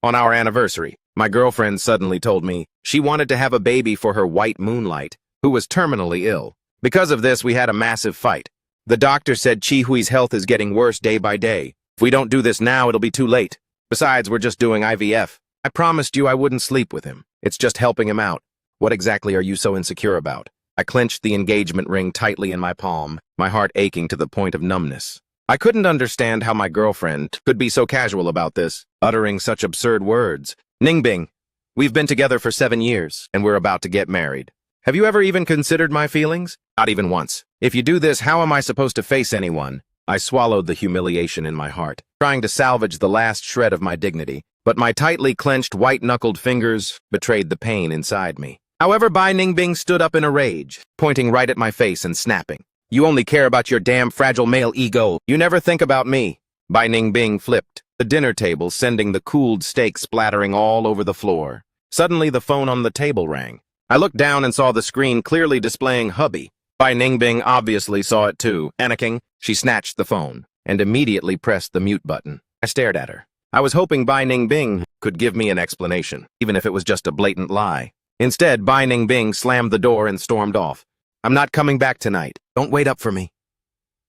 On our anniversary, my girlfriend suddenly told me she wanted to have a baby for her white moonlight, who was terminally ill. Because of this, we had a massive fight. The doctor said Chi-Hui's health is getting worse day by day. If we don't do this now, it'll be too late. Besides, we're just doing IVF. I promised you I wouldn't sleep with him. It's just helping him out. What exactly are you so insecure about? I clenched the engagement ring tightly in my palm, my heart aching to the point of numbness. I couldn't understand how my girlfriend could be so casual about this, uttering such absurd words. Ningbing, we've been together for 7 years, and we're about to get married. Have you ever even considered my feelings? Not even once. If you do this, how am I supposed to face anyone? I swallowed the humiliation in my heart, trying to salvage the last shred of my dignity, but my tightly clenched, white-knuckled fingers betrayed the pain inside me. However, Bai Ningbing stood up in a rage, pointing right at my face and snapping. You only care about your damn fragile male ego. You never think about me. Bai Ningbing flipped the dinner table, sending the cooled steak splattering all over the floor. Suddenly, the phone on the table rang. I looked down and saw the screen clearly displaying hubby. Bai Ningbing obviously saw it too. Panicking, she snatched the phone and immediately pressed the mute button. I stared at her. I was hoping Bai Ningbing could give me an explanation, even if it was just a blatant lie. Instead, Bai Ningbing slammed the door and stormed off. I'm not coming back tonight. Don't wait up for me.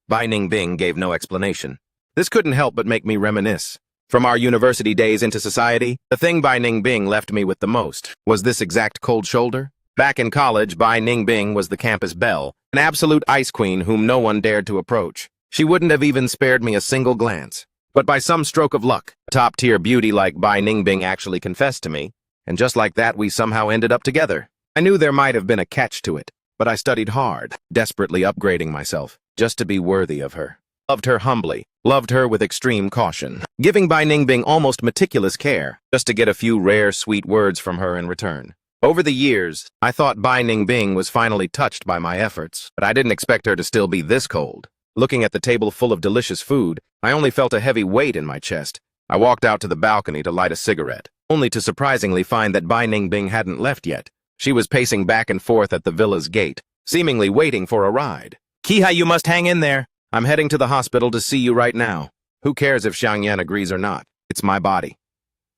Bai Ningbing gave no explanation. This couldn't help but make me reminisce. From our university days into society, the thing Bai Ningbing left me with the most was this exact cold shoulder. Back in college, Bai Ningbing was the campus belle, an absolute ice queen whom no one dared to approach. She wouldn't have even spared me a single glance. But by some stroke of luck, a top-tier beauty like Bai Ningbing actually confessed to me, and just like that, we somehow ended up together. I knew there might have been a catch to it, but I studied hard, desperately upgrading myself, just to be worthy of her. Loved her humbly, loved her with extreme caution, giving Bai Ningbing almost meticulous care, just to get a few rare, sweet words from her in return. Over the years, I thought Bai Ningbing was finally touched by my efforts, but I didn't expect her to still be this cold. Looking at the table full of delicious food, I only felt a heavy weight in my chest. I walked out to the balcony to light a cigarette, only to surprisingly find that Bai Ningbing hadn't left yet. She was pacing back and forth at the villa's gate, seemingly waiting for a ride. Kiha, you must hang in there. I'm heading to the hospital to see you right now. Who cares if Xiang Yan agrees or not? It's my body.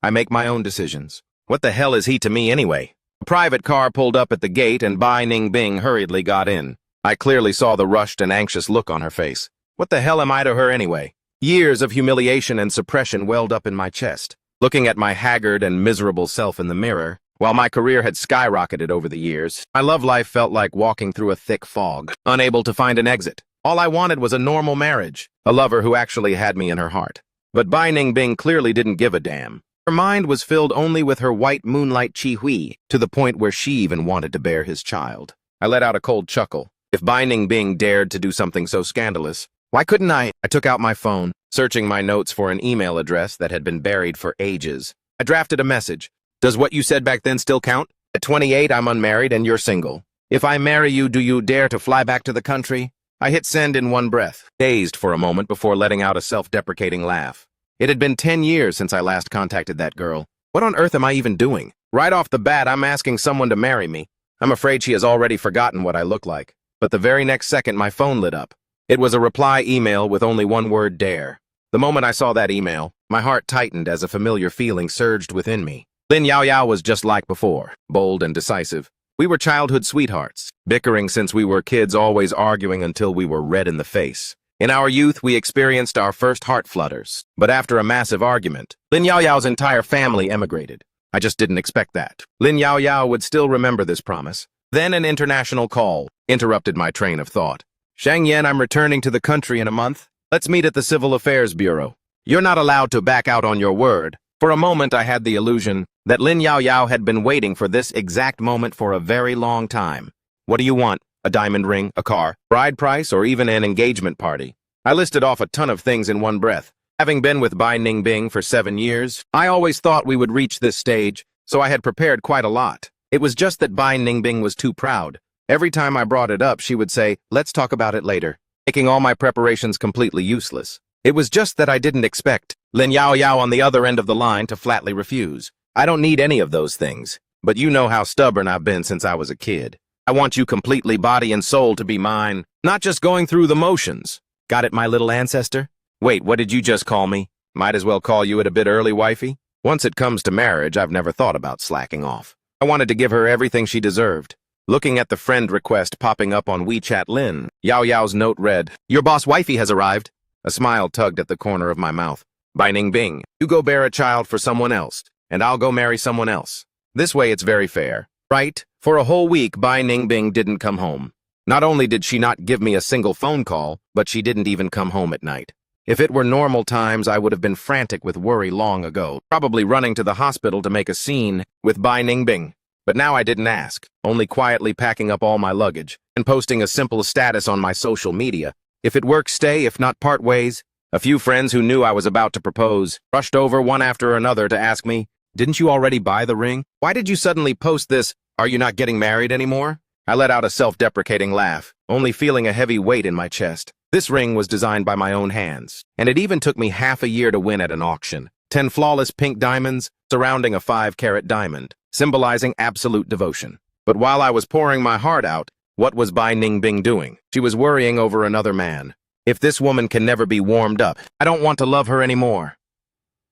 I make my own decisions. What the hell is he to me anyway? A private car pulled up at the gate and Bai Ningbing hurriedly got in. I clearly saw the rushed and anxious look on her face. What the hell am I to her anyway? Years of humiliation and suppression welled up in my chest. Looking at my haggard and miserable self in the mirror, while my career had skyrocketed over the years, my love life felt like walking through a thick fog, unable to find an exit. All I wanted was a normal marriage, a lover who actually had me in her heart. But Bai Ningbing clearly didn't give a damn. Her mind was filled only with her white moonlight Chi-Hui, to the point where she even wanted to bear his child. I let out a cold chuckle. If Bai Ningbing dared to do something so scandalous, why couldn't I? I took out my phone, searching my notes for an email address that had been buried for ages. I drafted a message. Does what you said back then still count? At 28, I'm unmarried and you're single. If I marry you, do you dare to fly back to the country? I hit send in one breath, dazed for a moment before letting out a self-deprecating laugh. It had been 10 years since I last contacted that girl. What on earth am I even doing? Right off the bat, I'm asking someone to marry me. I'm afraid she has already forgotten what I look like. But the very next second, my phone lit up. It was a reply email with only one word, dare. The moment I saw that email, my heart tightened as a familiar feeling surged within me. Lin Yao Yao was just like before, bold and decisive. We were childhood sweethearts, bickering since we were kids, always arguing until we were red in the face. In our youth, we experienced our first heart flutters, but after a massive argument, Lin Yao Yao's entire family emigrated. I just didn't expect that. Lin Yao Yao would still remember this promise. Then an international call interrupted my train of thought. Xiang Yan, I'm returning to the country in a month. Let's meet at the Civil Affairs Bureau. You're not allowed to back out on your word. For a moment, I had the illusion that Lin Yao Yao had been waiting for this exact moment for a very long time. What do you want? A diamond ring, a car, bride price, or even an engagement party? I listed off a ton of things in one breath. Having been with Bai Ningbing for 7 years, I always thought we would reach this stage, so I had prepared quite a lot. It was just that Bai Ningbing was too proud. Every time I brought it up, she would say, let's talk about it later, making all my preparations completely useless. It was just that I didn't expect Lin Yao Yao on the other end of the line to flatly refuse. I don't need any of those things, but you know how stubborn I've been since I was a kid. I want you completely body and soul to be mine, not just going through the motions. Got it, my little ancestor? Wait, what did you just call me? Might as well call you it a bit early, wifey. Once it comes to marriage, I've never thought about slacking off. I wanted to give her everything she deserved. Looking at the friend request popping up on WeChat, Lin Yao Yao's note read, "Your boss wifey has arrived." A smile tugged at the corner of my mouth. By Ningbing, you go bear a child for someone else, and I'll go marry someone else. This way it's very fair, right? For a whole week, Bai Ningbing didn't come home. Not only did she not give me a single phone call, but she didn't even come home at night. If it were normal times, I would have been frantic with worry long ago, probably running to the hospital to make a scene with Bai Ningbing. But now I didn't ask, only quietly packing up all my luggage and posting a simple status on my social media. If it works, stay, if not, part ways. A few friends who knew I was about to propose rushed over one after another to ask me, "Didn't you already buy the ring? Why did you suddenly post this? Are you not getting married anymore?" I let out a self-deprecating laugh, only feeling a heavy weight in my chest. This ring was designed by my own hands, and it even took me half a year to win at an auction. 10 flawless pink diamonds surrounding a 5-carat diamond, symbolizing absolute devotion. But while I was pouring my heart out, what was Bai Ningbing doing? She was worrying over another man. If this woman can never be warmed up, I don't want to love her anymore.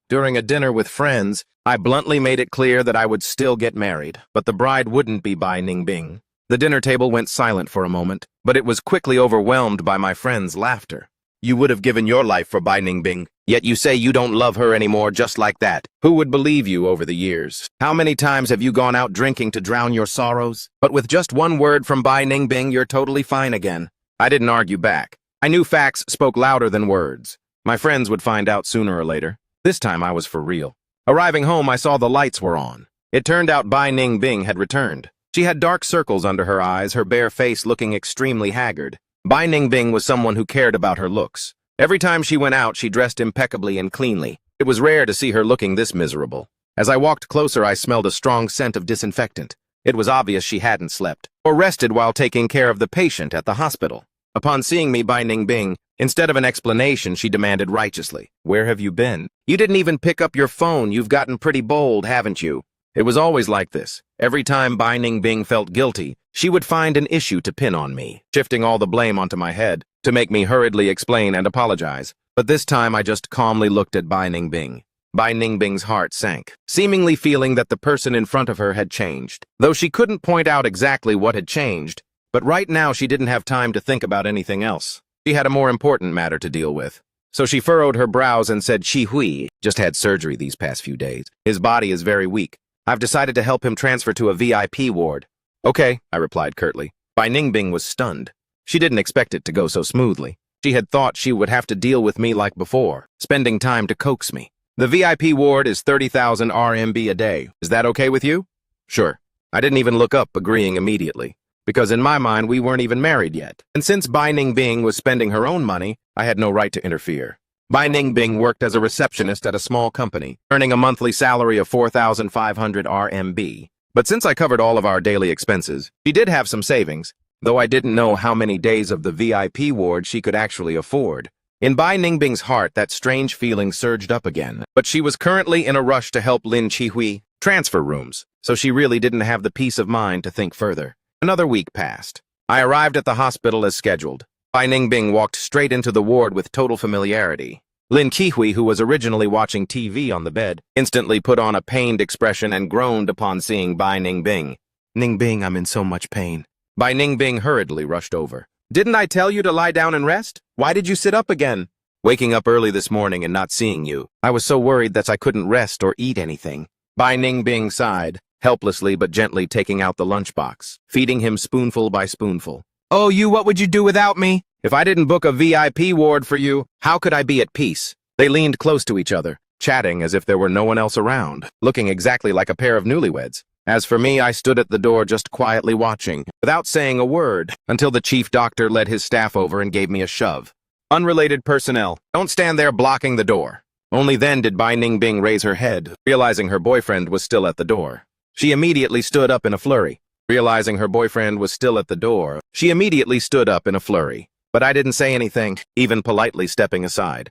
During a dinner with friends, I bluntly made it clear that I would still get married, but the bride wouldn't be Bai Ningbing. The dinner table went silent for a moment, but it was quickly overwhelmed by my friends' laughter. You would have given your life for Bai Ningbing, yet you say you don't love her anymore just like that. Who would believe you over the years? How many times have you gone out drinking to drown your sorrows? But with just one word from Bai Ningbing, you're totally fine again. I didn't argue back. I knew facts spoke louder than words. My friends would find out sooner or later. This time I was for real. Arriving home, I saw the lights were on. It turned out Bai Ningbing had returned. She had dark circles under her eyes, her bare face looking extremely haggard. Bai Ningbing was someone who cared about her looks. Every time she went out, she dressed impeccably and cleanly. It was rare to see her looking this miserable. As I walked closer, I smelled a strong scent of disinfectant. It was obvious she hadn't slept or rested while taking care of the patient at the hospital. Upon seeing me, Bai Ningbing, instead of an explanation, she demanded righteously, "Where have you been? You didn't even pick up your phone. You've gotten pretty bold, haven't you?" It was always like this. Every time Bai Ningbing felt guilty, she would find an issue to pin on me, shifting all the blame onto my head, to make me hurriedly explain and apologize. But this time I just calmly looked at Bai Ningbing. Bai Ningbing's heart sank, seemingly feeling that the person in front of her had changed, though she couldn't point out exactly what had changed. But right now she didn't have time to think about anything else. She had a more important matter to deal with. So she furrowed her brows and said, "Chi Hui just had surgery these past few days. His body is very weak. I've decided to help him transfer to a VIP ward." "Okay," I replied curtly. Bai Ningbing was stunned. She didn't expect it to go so smoothly. She had thought she would have to deal with me like before, spending time to coax me. "The VIP ward is 30,000 RMB a day. Is that okay with you?" "Sure." I didn't even look up, agreeing immediately, because in my mind we weren't even married yet. And since Bai Ningbing was spending her own money, I had no right to interfere. Bai Ningbing worked as a receptionist at a small company, earning a monthly salary of 4,500 RMB. But since I covered all of our daily expenses, she did have some savings, though I didn't know how many days of the VIP ward she could actually afford. In Bai Ningbing's heart, that strange feeling surged up again. But she was currently in a rush to help Lin Qihui transfer rooms, so she really didn't have the peace of mind to think further. Another week passed. I arrived at the hospital as scheduled. Bai Ningbing walked straight into the ward with total familiarity. Lin Qihui, who was originally watching TV on the bed, instantly put on a pained expression and groaned upon seeing Bai Ningbing. "Ningbing, I'm in so much pain." Bai Ningbing hurriedly rushed over. "Didn't I tell you to lie down and rest? Why did you sit up again?" "Waking up early this morning and not seeing you, I was so worried that I couldn't rest or eat anything." Bai Ningbing sighed, helplessly but gently taking out the lunchbox, feeding him spoonful by spoonful. "Oh, what would you do without me? If I didn't book a VIP ward for you, how could I be at peace?" They leaned close to each other, chatting as if there were no one else around, looking exactly like a pair of newlyweds. As for me, I stood at the door just quietly watching, without saying a word, until the chief doctor led his staff over and gave me a shove. "Unrelated personnel, don't stand there blocking the door." Only then did Bai Ningbing raise her head, realizing her boyfriend was still at the door. She immediately stood up in a flurry. Realizing her boyfriend was still at the door, she immediately stood up in a flurry. But I didn't say anything, even politely stepping aside.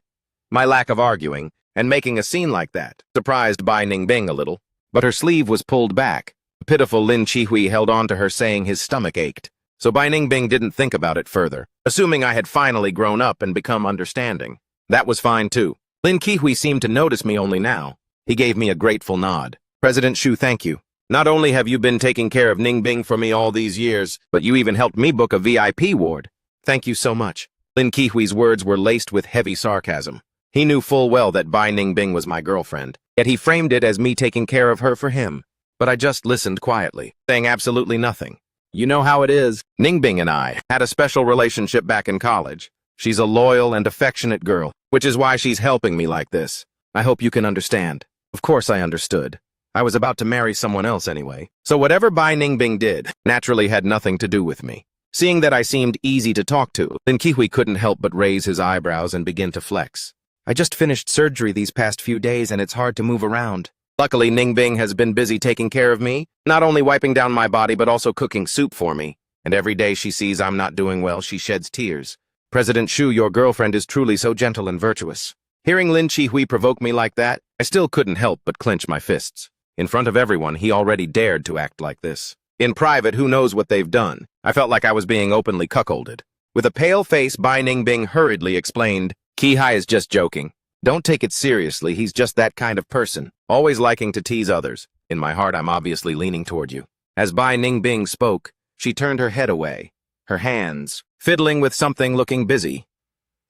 My lack of arguing, and making a scene like that, surprised Bai Ningbing a little. But her sleeve was pulled back. The pitiful Lin Qihui held on to her, saying his stomach ached. So Bai Ningbing didn't think about it further, assuming I had finally grown up and become understanding. That was fine too. Lin Qihui seemed to notice me only now. He gave me a grateful nod. President Shu, thank you. Not only have you been taking care of Ningbing for me all these years, but you even helped me book a VIP ward. Thank you so much. Lin Kehui's words were laced with heavy sarcasm. He knew full well that Bai Ningbing was my girlfriend, yet he framed it as me taking care of her for him. But I just listened quietly, saying absolutely nothing. You know how it is. Ningbing and I had a special relationship back in college. She's a loyal and affectionate girl, which is why she's helping me like this. I hope you can understand. Of course I understood. I was about to marry someone else anyway. So whatever Bai Ningbing did naturally had nothing to do with me. Seeing that I seemed easy to talk to, Lin Kehui couldn't help but raise his eyebrows and begin to flex. I just finished surgery these past few days and it's hard to move around. Luckily, Ningbing has been busy taking care of me, not only wiping down my body but also cooking soup for me. And every day she sees I'm not doing well, she sheds tears. President Shu, your girlfriend is truly so gentle and virtuous. Hearing Lin Kehui provoke me like that, I still couldn't help but clench my fists. In front of everyone, he already dared to act like this. In private, who knows what they've done? I felt like I was being openly cuckolded. With a pale face, Bai Ningbing hurriedly explained, Kehui is just joking. Don't take it seriously, he's just that kind of person, always liking to tease others. In my heart, I'm obviously leaning toward you. As Bai Ningbing spoke, she turned her head away, her hands fiddling with something, looking busy.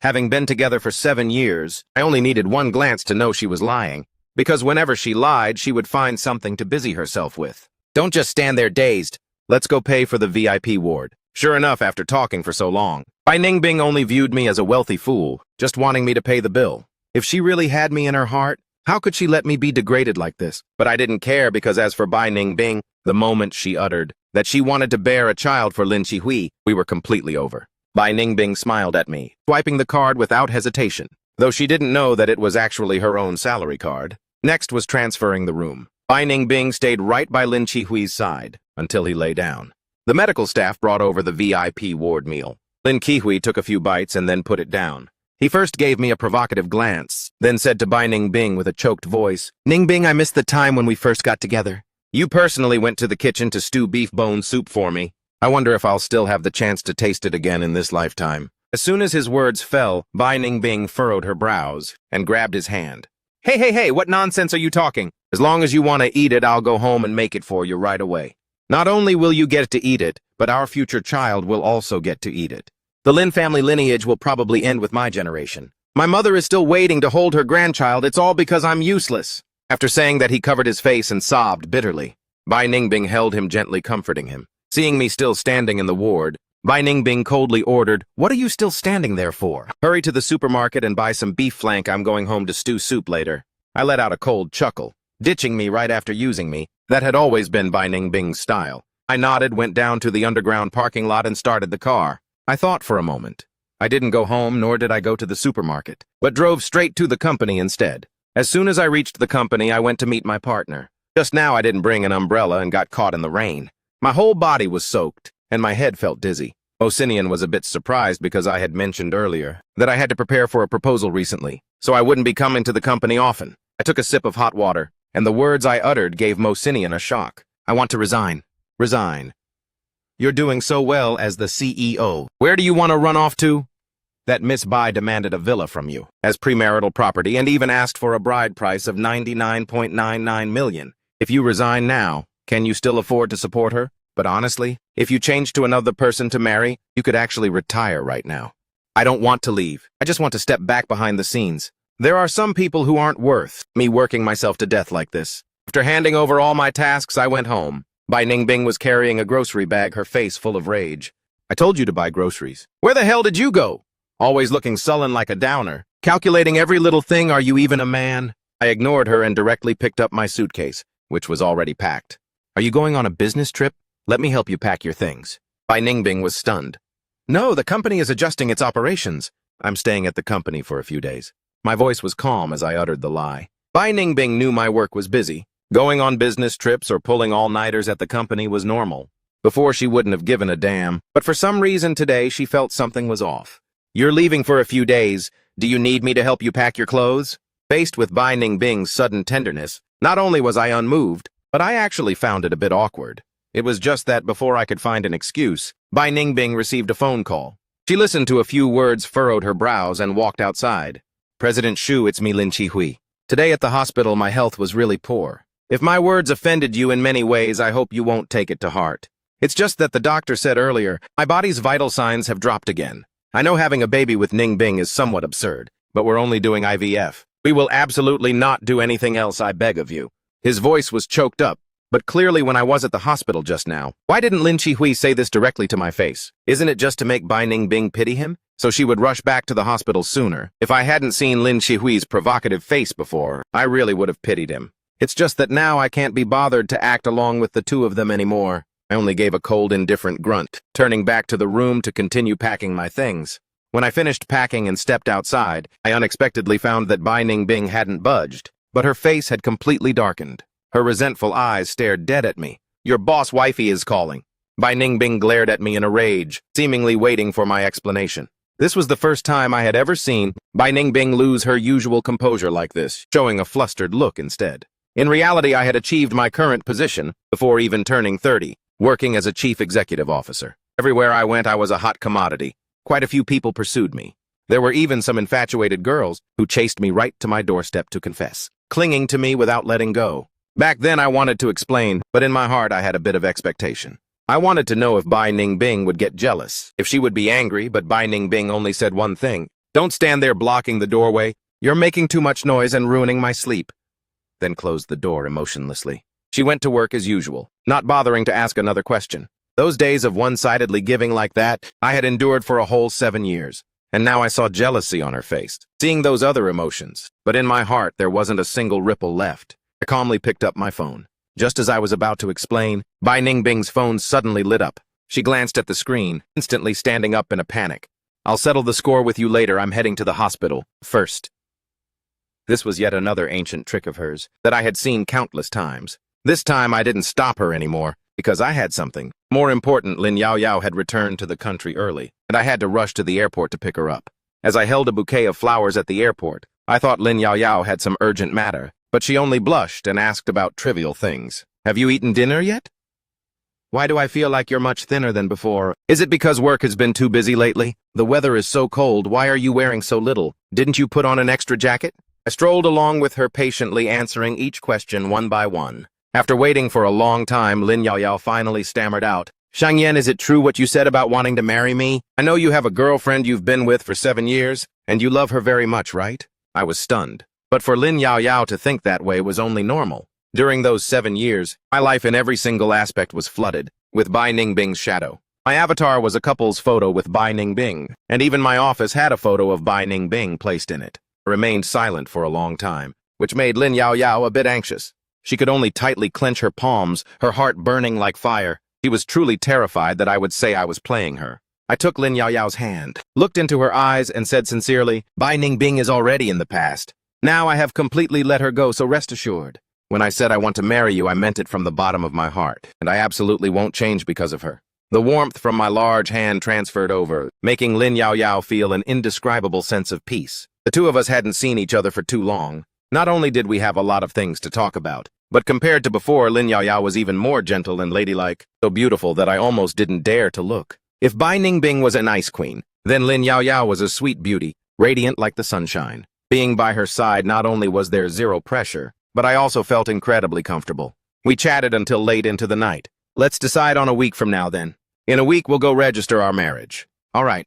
Having been together for 7 years, I only needed one glance to know she was lying, because whenever she lied, she would find something to busy herself with. Don't just stand there dazed. Let's go pay for the VIP ward. Sure enough, after talking for so long, Bai Ningbing only viewed me as a wealthy fool, just wanting me to pay the bill. If she really had me in her heart, how could she let me be degraded like this? But I didn't care because as for Bai Ningbing, the moment she uttered that she wanted to bear a child for Lin Kehui, we were completely over. Bai Ningbing smiled at me, swiping the card without hesitation, though she didn't know that it was actually her own salary card. Next was transferring the room. Bai Ningbing stayed right by Lin Kehui's side until he lay down. The medical staff brought over the VIP ward meal. Lin Kehui took a few bites and then put it down. He first gave me a provocative glance, then said to Bai Ningbing with a choked voice, Ningbing, I missed the time when we first got together. You personally went to the kitchen to stew beef bone soup for me. I wonder if I'll still have the chance to taste it again in this lifetime. As soon as his words fell, Bai Ningbing furrowed her brows and grabbed his hand. Hey, what nonsense are you talking? As long as you want to eat it, I'll go home and make it for you right away. Not only will you get to eat it, but our future child will also get to eat it. The Lin family lineage will probably end with my generation. My mother is still waiting to hold her grandchild. It's all because I'm useless. After saying that, he covered his face and sobbed bitterly. Bai Ningbing held him, gently comforting him. Seeing me still standing in the ward, Bai Ningbing coldly ordered, What are you still standing there for? Hurry to the supermarket and buy some beef flank. I'm going home to stew soup later. I let out a cold chuckle. Ditching me right after using me, that had always been Bai Ningbing's style. I nodded, went down to the underground parking lot and started the car. I thought for a moment. I didn't go home, nor did I go to the supermarket, but drove straight to the company instead. As soon as I reached the company, I went to meet my partner. Just now I didn't bring an umbrella and got caught in the rain. My whole body was soaked, and my head felt dizzy. Osinian was a bit surprised because I had mentioned earlier that I had to prepare for a proposal recently, so I wouldn't be coming to the company often. I took a sip of hot water, and the words I uttered gave Mosinian a shock. I want to resign. Resign. You're doing so well as the CEO. Where do you want to run off to? That Miss Bai demanded a villa from you as premarital property and even asked for a bride price of 99.99 million. If you resign now, can you still afford to support her? But honestly, if you change to another person to marry, you could actually retire right now. I don't want to leave. I just want to step back behind the scenes. There are some people who aren't worth me working myself to death like this. After handing over all my tasks, I went home. Bai Ningbing was carrying a grocery bag, her face full of rage. I told you to buy groceries. Where the hell did you go? Always looking sullen like a downer. Calculating every little thing, are you even a man? I ignored her and directly picked up my suitcase, which was already packed. Are you going on a business trip? Let me help you pack your things. Bai Ningbing was stunned. No, the company is adjusting its operations. I'm staying at the company for a few days. My voice was calm as I uttered the lie. Bai Ningbing knew my work was busy. Going on business trips or pulling all-nighters at the company was normal. Before, she wouldn't have given a damn, but for some reason today she felt something was off. You're leaving for a few days. Do you need me to help you pack your clothes? Faced with Bai Ningbing's sudden tenderness, not only was I unmoved, but I actually found it a bit awkward. It was just that before I could find an excuse, Bai Ningbing received a phone call. She listened to a few words, furrowed her brows, and walked outside. President Shu, it's me, Lin Kehui. Today at the hospital, my health was really poor. If my words offended you in many ways, I hope you won't take it to heart. It's just that the doctor said earlier, my body's vital signs have dropped again. I know having a baby with Ning Bing is somewhat absurd, but we're only doing IVF. We will absolutely not do anything else, I beg of you. His voice was choked up, but clearly when I was at the hospital just now. Why didn't Lin Chi-hui say this directly to my face? Isn't it just to make Bai Ning Bing pity him? So she would rush back to the hospital sooner. If I hadn't seen Lin Chi-hui's provocative face before, I really would have pitied him. It's just that now I can't be bothered to act along with the two of them anymore. I only gave a cold, indifferent grunt, turning back to the room to continue packing my things. When I finished packing and stepped outside, I unexpectedly found that Bai Ning Bing hadn't budged, but her face had completely darkened. Her resentful eyes stared dead at me. Your boss wifey is calling. Bai Ning Bing glared at me in a rage, seemingly waiting for my explanation. This was the first time I had ever seen Bai Ning Bing lose her usual composure like this, showing a flustered look instead. In reality, I had achieved my current position before even turning 30, working as a chief executive officer. Everywhere I went, I was a hot commodity. Quite a few people pursued me. There were even some infatuated girls who chased me right to my doorstep to confess, clinging to me without letting go. Back then, I wanted to explain, but in my heart, I had a bit of expectation. I wanted to know if Bai Ning Bing would get jealous, if she would be angry, but Bai Ning Bing only said one thing. Don't stand there blocking the doorway. You're making too much noise and ruining my sleep. Then closed the door emotionlessly. She went to work as usual, not bothering to ask another question. Those days of one-sidedly giving like that, I had endured for a whole 7 years. And now I saw jealousy on her face, seeing those other emotions. But in my heart, there wasn't a single ripple left. I calmly picked up my phone. Just as I was about to explain, Bai Ning Bing's phone suddenly lit up. She glanced at the screen, instantly standing up in a panic. I'll settle the score with you later. I'm heading to the hospital first. This was yet another ancient trick of hers that I had seen countless times. This time I didn't stop her anymore, because I had something. More important, Lin Yaoyao had returned to the country early, and I had to rush to the airport to pick her up. As I held a bouquet of flowers at the airport, I thought Lin Yaoyao had some urgent matter, but she only blushed and asked about trivial things. Have you eaten dinner yet? Why do I feel like you're much thinner than before? Is it because work has been too busy lately? The weather is so cold. Why are you wearing so little? Didn't you put on an extra jacket? I strolled along with her, patiently answering each question one by one. After waiting for a long time, Lin Yaoyao finally stammered out, Shang Yan, is it true what you said about wanting to marry me? I know you have a girlfriend you've been with for 7 years, and you love her very much, right? I was stunned. But for Lin Yaoyao to think that way was only normal. During those 7 years, my life in every single aspect was flooded with Bai Ning Bing's shadow. My avatar was a couple's photo with Bai Ning Bing, and even my office had a photo of Bai Ning Bing placed in it. I remained silent for a long time, which made Lin Yaoyao a bit anxious. She could only tightly clench her palms, her heart burning like fire. She was truly terrified that I would say I was playing her. I took Lin Yaoyao's hand, looked into her eyes, and said sincerely, Bai Ning Bing is already in the past. Now I have completely let her go, so rest assured. When I said I want to marry you, I meant it from the bottom of my heart, and I absolutely won't change because of her. The warmth from my large hand transferred over, making Lin Yaoyao feel an indescribable sense of peace. The two of us hadn't seen each other for too long. Not only did we have a lot of things to talk about, but compared to before, Lin Yaoyao was even more gentle and ladylike, so beautiful that I almost didn't dare to look. If Bai Ning Bing was an ice queen, then Lin Yaoyao was a sweet beauty, radiant like the sunshine. Being by her side, not only was there zero pressure, but I also felt incredibly comfortable. We chatted until late into the night. Let's decide on a week from now then. In a week, we'll go register our marriage. All right.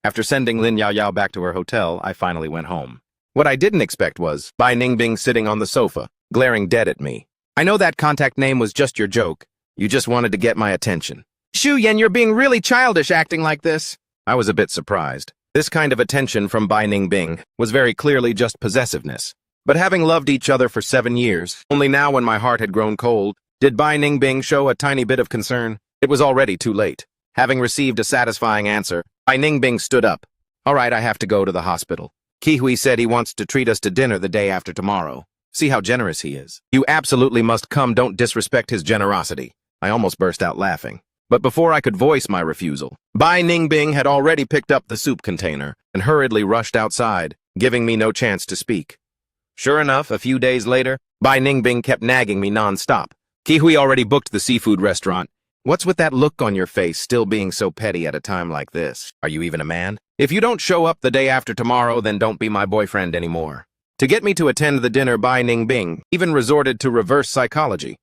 After sending Lin Yaoyao back to her hotel, I finally went home. What I didn't expect was Bai Ning Bing sitting on the sofa, glaring dead at me. I know that contact name was just your joke. You just wanted to get my attention. Xu Yan, you're being really childish acting like this. I was a bit surprised. This kind of attention from Bai Ning Bing was very clearly just possessiveness. But having loved each other for 7 years, only now when my heart had grown cold, did Bai Ning Bing show a tiny bit of concern. It was already too late. Having received a satisfying answer, Bai Ning Bing stood up. All right, I have to go to the hospital. Kihui said he wants to treat us to dinner the day after tomorrow. See how generous he is. You absolutely must come. Don't disrespect his generosity. I almost burst out laughing. But before I could voice my refusal, Bai Ning Bing had already picked up the soup container and hurriedly rushed outside, giving me no chance to speak. Sure enough, a few days later, Bai Ning Bing kept nagging me non-stop. Kihui already booked the seafood restaurant. What's with that look on your face, still being so petty at a time like this? Are you even a man? If you don't show up the day after tomorrow, then don't be my boyfriend anymore. To get me to attend the dinner, Bai Ningbing even resorted to reverse psychology.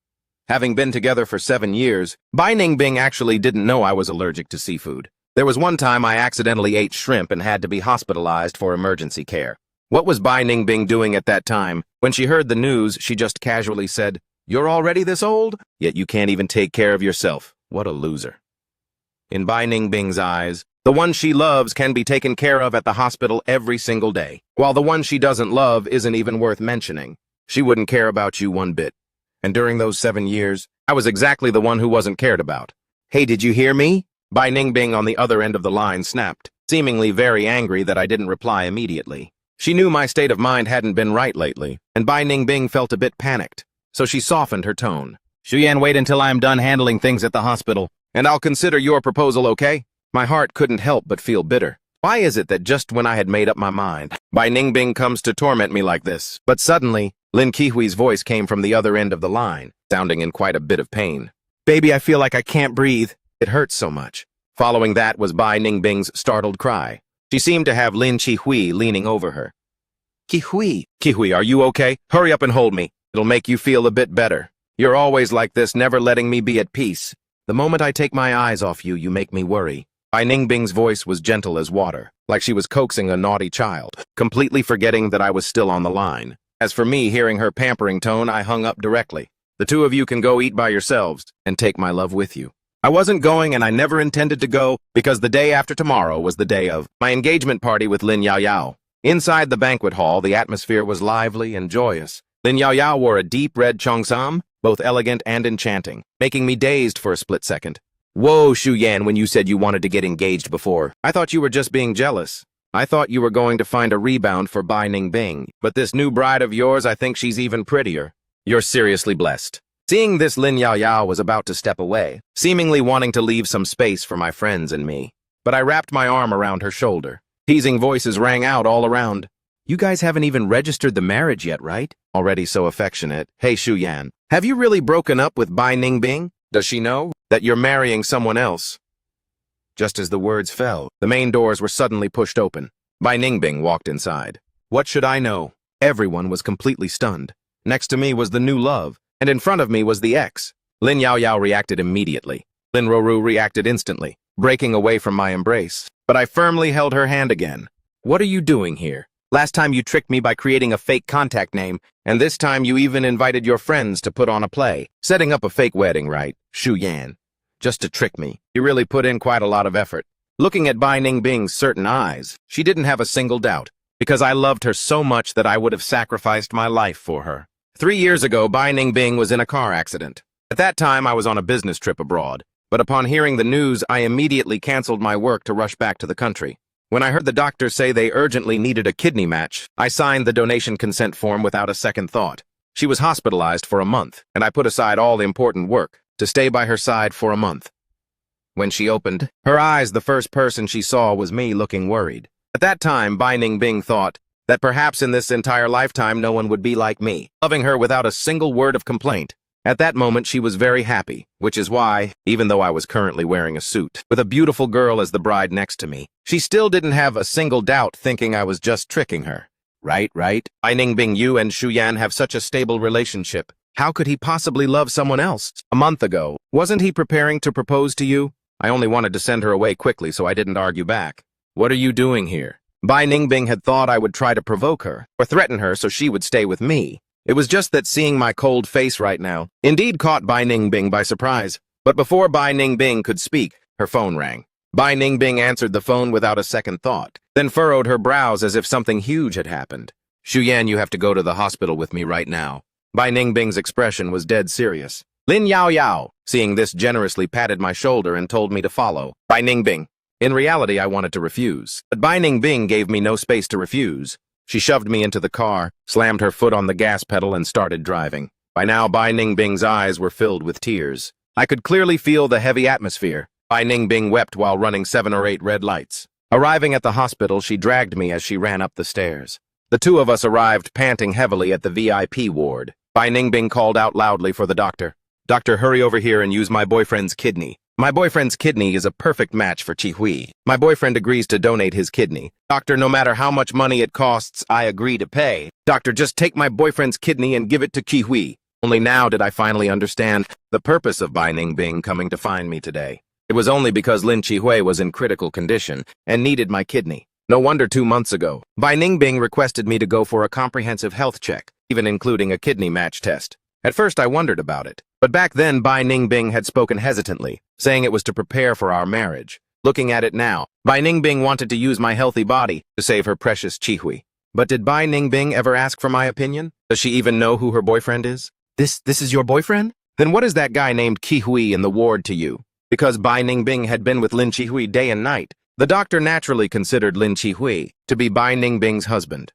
Having been together for 7 years, Bai Ningbing actually didn't know I was allergic to seafood. There was one time I accidentally ate shrimp and had to be hospitalized for emergency care. What was Bai Ningbing doing at that time? When she heard the news, she just casually said, "You're already this old? Yet you can't even take care of yourself. What a loser." In Bai Ningbing's eyes, the one she loves can be taken care of at the hospital every single day, while the one she doesn't love isn't even worth mentioning. She wouldn't care about you one bit. And during those 7 years, I was exactly the one who wasn't cared about. "Hey, did you hear me?" Bai Ningbing on the other end of the line snapped, seemingly very angry that I didn't reply immediately. She knew my state of mind hadn't been right lately, and Bai Ningbing felt a bit panicked, so she softened her tone. "Shuyan, wait until I'm done handling things at the hospital, and I'll consider your proposal, okay?" My heart couldn't help but feel bitter. Why is it that just when I had made up my mind, Bai Ningbing comes to torment me like this? But suddenly, Lin Qihui's voice came from the other end of the line, sounding in quite a bit of pain. "Baby, I feel like I can't breathe. It hurts so much." Following that was Bai Ningbing's startled cry. She seemed to have Lin Qihui leaning over her. Qihui, are you okay? Hurry up and hold me. It'll make you feel a bit better. You're always like this, never letting me be at peace. The moment I take my eyes off you, you make me worry." Bai Ningbing's voice was gentle as water, like she was coaxing a naughty child, completely forgetting that I was still on the line. As for me, hearing her pampering tone, I hung up directly. "The two of you can go eat by yourselves and take my love with you." I wasn't going, and I never intended to go, because the day after tomorrow was the day of my engagement party with Lin Yaoyao. Inside the banquet hall, the atmosphere was lively and joyous. Lin Yaoyao wore a deep red cheongsam, both elegant and enchanting, making me dazed for a split second. "Whoa, Shuyan, when you said you wanted to get engaged before, I thought you were just being jealous. I thought you were going to find a rebound for Bai Ningbing, but this new bride of yours, I think she's even prettier. You're seriously blessed." Seeing this, Lin Yaoyao was about to step away, seemingly wanting to leave some space for my friends and me. But I wrapped my arm around her shoulder. Teasing voices rang out all around. "You guys haven't even registered the marriage yet, right?" Already so affectionate. "Hey, Shuyan, have you really broken up with Bai Ningbing? Does she know that you're marrying someone else?" Just as the words fell, the main doors were suddenly pushed open. Bai Ningbing walked inside. What should I know? Everyone was completely stunned. Next to me was the new love, and in front of me was the ex. Lin Yaoyao reacted immediately. Lin Roru reacted instantly, breaking away from my embrace. But I firmly held her hand again. "What are you doing here? Last time you tricked me by creating a fake contact name, and this time you even invited your friends to put on a play. Setting up a fake wedding, right, Shuyan? Just to trick me. You really put in quite a lot of effort." Looking at Bai Ningbing's certain eyes, she didn't have a single doubt, because I loved her so much that I would have sacrificed my life for her. 3 years ago, Bai Ningbing was in a car accident. At that time, I was on a business trip abroad, but upon hearing the news, I immediately canceled my work to rush back to the country. When I heard the doctor say they urgently needed a kidney match, I signed the donation consent form without a second thought. She was hospitalized for a month, and I put aside all important work to stay by her side for a month. When she opened her eyes, the first person she saw was me, looking worried. At that time, Bai Ningbing thought that perhaps in this entire lifetime no one would be like me, loving her without a single word of complaint. At that moment, she was very happy, which is why, even though I was currently wearing a suit, with a beautiful girl as the bride next to me, she still didn't have a single doubt, thinking I was just tricking her. Right? Bai Ningbing, you and Shuyan have such a stable relationship. How could he possibly love someone else? A month ago, wasn't he preparing to propose to you? I only wanted to send her away quickly, so I didn't argue back. What are you doing here? Bai Ningbing had thought I would try to provoke her, or threaten her so she would stay with me. It was just that seeing my cold face right now indeed caught Bai Ningbing by surprise. But before Bai Ningbing could speak, her phone rang. Bai Ningbing answered the phone without a second thought, then furrowed her brows as if something huge had happened. "Shuyan, you have to go to the hospital with me right now." Bai Ningbing's expression was dead serious. Lin Yaoyao, seeing this, generously patted my shoulder and told me to follow. Bai Ningbing. In reality, I wanted to refuse, but Bai Ningbing gave me no space to refuse. She shoved me into the car, slammed her foot on the gas pedal, and started driving. By now, Bai Ningbing's eyes were filled with tears. I could clearly feel the heavy atmosphere. Bai Ningbing wept while running 7 or 8 red lights. Arriving at the hospital, she dragged me as she ran up the stairs. The two of us arrived panting heavily at the VIP ward. Bai Ningbing called out loudly for the doctor. "Doctor, hurry over here and use my boyfriend's kidney." My boyfriend's kidney is a perfect match for Chi-hui. My boyfriend agrees to donate his kidney. Doctor, no matter how much money it costs, I agree to pay. Doctor, just take my boyfriend's kidney and give it to Chi-hui. Only now did I finally understand the purpose of Bai Ningbing coming to find me today. It was only because Lin Chi-hui was in critical condition and needed my kidney. No wonder 2 months ago, Bai Ningbing requested me to go for a comprehensive health check, even including a kidney match test. At first I wondered about it, but back then Bai Ningbing had spoken hesitantly, saying it was to prepare for our marriage. Looking at it now, Bai Ningbing wanted to use my healthy body to save her precious Chi-hui. But did Bai Ningbing ever ask for my opinion? Does she even know who her boyfriend is? This is your boyfriend? Then what is that guy named Chi-hui in the ward to you? Because Bai Ningbing had been with Lin Chi-hui day and night, the doctor naturally considered Lin Chi-hui to be Bai Ningbing's husband.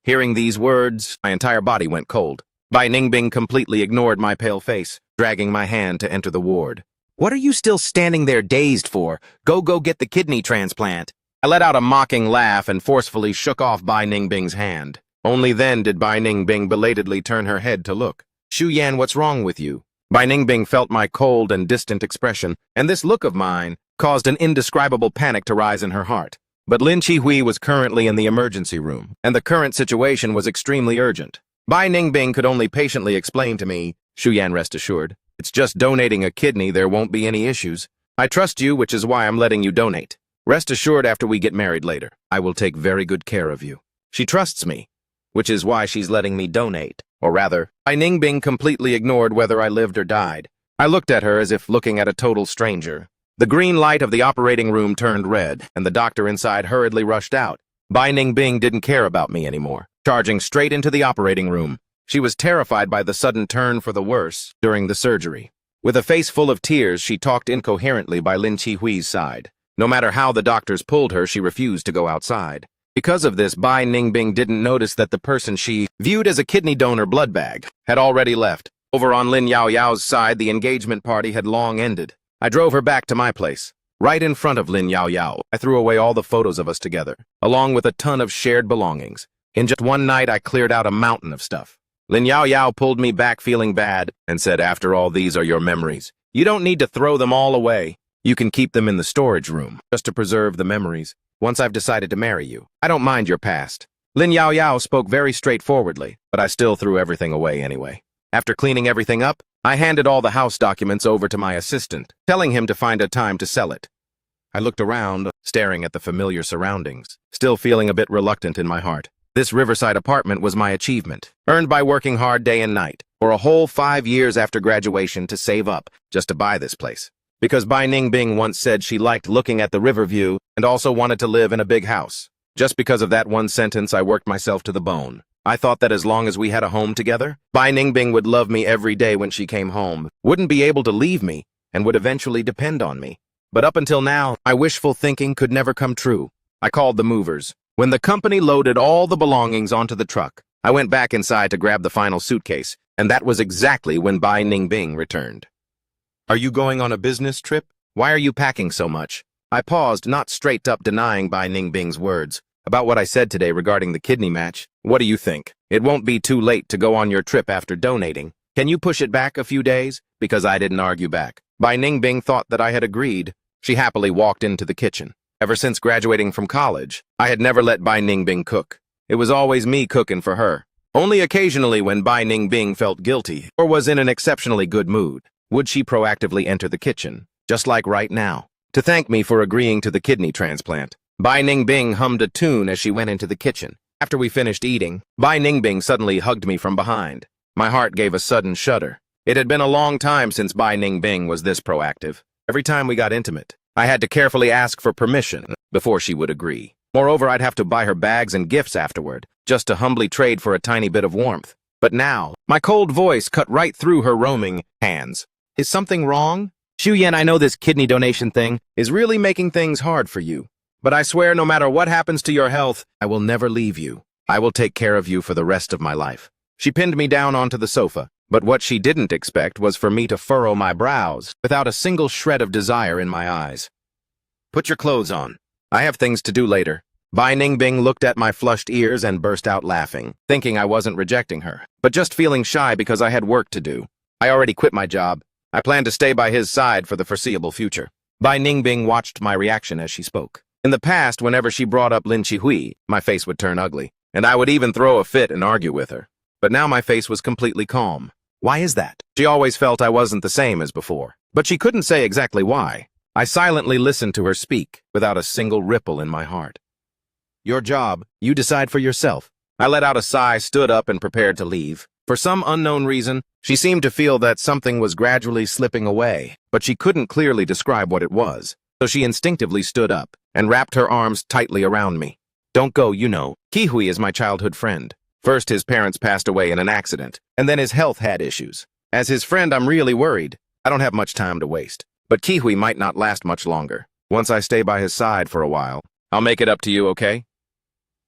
Hearing these words, my entire body went cold. Bai Ningbing completely ignored my pale face, dragging my hand to enter the ward. What are you still standing there dazed for? Go get the kidney transplant. I let out a mocking laugh and forcefully shook off Bai Ningbing's hand. Only then did Bai Ningbing belatedly turn her head to look. Shu Yan, what's wrong with you? Bai Ningbing felt my cold and distant expression, and this look of mine caused an indescribable panic to rise in her heart. But Lin Chi-hui was currently in the emergency room, and the current situation was extremely urgent. Bai Ningbing could only patiently explain to me, Shu Yan, rest assured, it's just donating a kidney, there won't be any issues. I trust you, which is why I'm letting you donate. Rest assured after we get married later, I will take very good care of you. She trusts me, which is why she's letting me donate. Or rather, Bai Ningbing completely ignored whether I lived or died. I looked at her as if looking at a total stranger. The green light of the operating room turned red, and the doctor inside hurriedly rushed out. Bai Ningbing didn't care about me anymore, charging straight into the operating room. She was terrified by the sudden turn for the worse during the surgery. With a face full of tears, she talked incoherently by Lin Chi-hui's side. No matter how the doctors pulled her, she refused to go outside. Because of this, Bai Ningbing didn't notice that the person she viewed as a kidney donor blood bag had already left. Over on Lin Yao Yao's side, the engagement party had long ended. I drove her back to my place. Right in front of Lin Yao Yao, I threw away all the photos of us together, along with a ton of shared belongings. In just one night, I cleared out a mountain of stuff. Lin Yao Yao pulled me back feeling bad and said, after all, these are your memories. You don't need to throw them all away. You can keep them in the storage room, just to preserve the memories. Once I've decided to marry you, I don't mind your past. Lin Yao Yao spoke very straightforwardly, but I still threw everything away anyway. After cleaning everything up, I handed all the house documents over to my assistant, telling him to find a time to sell it. I looked around, staring at the familiar surroundings, still feeling a bit reluctant in my heart. This riverside apartment was my achievement, earned by working hard day and night, for a whole 5 years after graduation to save up just to buy this place. Because Bai Ningbing once said she liked looking at the river view and also wanted to live in a big house. Just because of that one sentence, I worked myself to the bone. I thought that as long as we had a home together, Bai Ningbing would love me every day when she came home, wouldn't be able to leave me, and would eventually depend on me. But up until now, my wishful thinking could never come true. I called the movers. When the company loaded all the belongings onto the truck, I went back inside to grab the final suitcase, and that was exactly when Bai Ningbing returned. Are you going on a business trip? Why are you packing so much? I paused, not straight up denying Bai Ningbing's words. About what I said today regarding the kidney match, what do you think? It won't be too late to go on your trip after donating. Can you push it back a few days? Because I didn't argue back. Bai Ningbing thought that I had agreed. She happily walked into the kitchen. Ever since graduating from college, I had never let Bai Ningbing cook. It was always me cooking for her. Only occasionally when Bai Ningbing felt guilty or was in an exceptionally good mood would she proactively enter the kitchen, just like right now, to thank me for agreeing to the kidney transplant. Bai Ningbing hummed a tune as she went into the kitchen. After we finished eating, Bai Ningbing suddenly hugged me from behind. My heart gave a sudden shudder. It had been a long time since Bai Ningbing was this proactive. Every time we got intimate, I had to carefully ask for permission before she would agree. Moreover, I'd have to buy her bags and gifts afterward, just to humbly trade for a tiny bit of warmth. But now, my cold voice cut right through her roaming hands. Is something wrong? Shu Yan, I know this kidney donation thing is really making things hard for you. But I swear no matter what happens to your health, I will never leave you. I will take care of you for the rest of my life. She pinned me down onto the sofa, but what she didn't expect was for me to furrow my brows without a single shred of desire in my eyes. Put your clothes on. I have things to do later. Bai Ningbing looked at my flushed ears and burst out laughing, thinking I wasn't rejecting her, but just feeling shy because I had work to do. I already quit my job. I plan to stay by his side for the foreseeable future. Bai Ningbing watched my reaction as she spoke. In the past, whenever she brought up Lin Chihui, my face would turn ugly, and I would even throw a fit and argue with her. But now my face was completely calm. Why is that? She always felt I wasn't the same as before, but she couldn't say exactly why. I silently listened to her speak, without a single ripple in my heart. Your job, you decide for yourself. I let out a sigh, stood up, and prepared to leave. For some unknown reason, she seemed to feel that something was gradually slipping away, but she couldn't clearly describe what it was. So she instinctively stood up and wrapped her arms tightly around me. Don't go, you know. Kihui is my childhood friend. First, his parents passed away in an accident, and then his health had issues. As his friend, I'm really worried. I don't have much time to waste. But Kihui might not last much longer. Once I stay by his side for a while, I'll make it up to you, okay?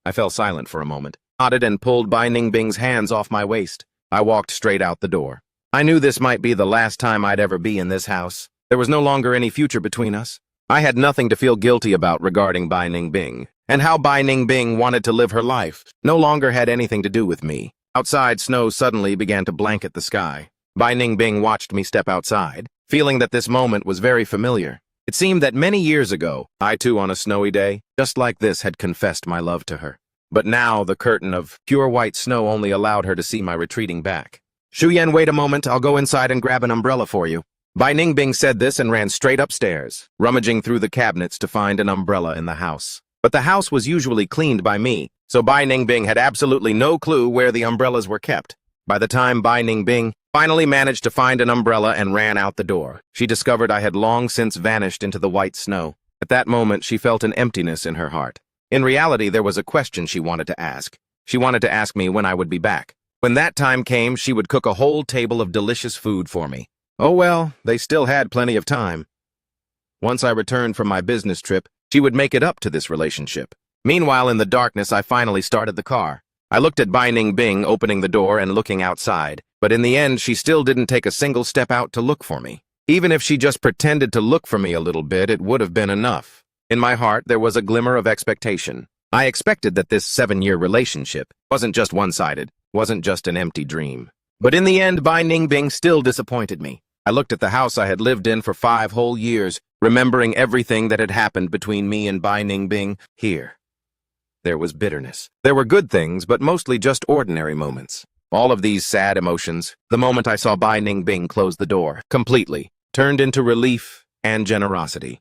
I fell silent for a moment, nodded and pulled Bai Ningbing's hands off my waist. I walked straight out the door. I knew this might be the last time I'd ever be in this house. There was no longer any future between us. I had nothing to feel guilty about regarding Bai Ningbing, and how Bai Ningbing wanted to live her life no longer had anything to do with me. Outside, snow suddenly began to blanket the sky. Bai Ningbing watched me step outside, feeling that this moment was very familiar. It seemed that many years ago, I too on a snowy day, just like this, had confessed my love to her. But now the curtain of pure white snow only allowed her to see my retreating back. Shuyan, wait a moment, I'll go inside and grab an umbrella for you. Bai Ningbing said this and ran straight upstairs, rummaging through the cabinets to find an umbrella in the house. But the house was usually cleaned by me, so Bai Ningbing had absolutely no clue where the umbrellas were kept. By the time Bai Ningbing finally managed to find an umbrella and ran out the door, she discovered I had long since vanished into the white snow. At that moment, she felt an emptiness in her heart. In reality, there was a question she wanted to ask. She wanted to ask me when I would be back. When that time came, she would cook a whole table of delicious food for me. Oh well, they still had plenty of time. Once I returned from my business trip, she would make it up to this relationship. Meanwhile, in the darkness, I finally started the car. I looked at Bai Ningbing opening the door and looking outside, but in the end, she still didn't take a single step out to look for me. Even if she just pretended to look for me a little bit, it would have been enough. In my heart, there was a glimmer of expectation. I expected that this 7-year relationship wasn't just one-sided, wasn't just an empty dream. But in the end, Bai Ningbing still disappointed me. I looked at the house I had lived in for 5 whole years, remembering everything that had happened between me and Bai Ningbing. Here, there was bitterness. There were good things, but mostly just ordinary moments. All of these sad emotions, the moment I saw Bai Ningbing close the door, completely, turned into relief and generosity.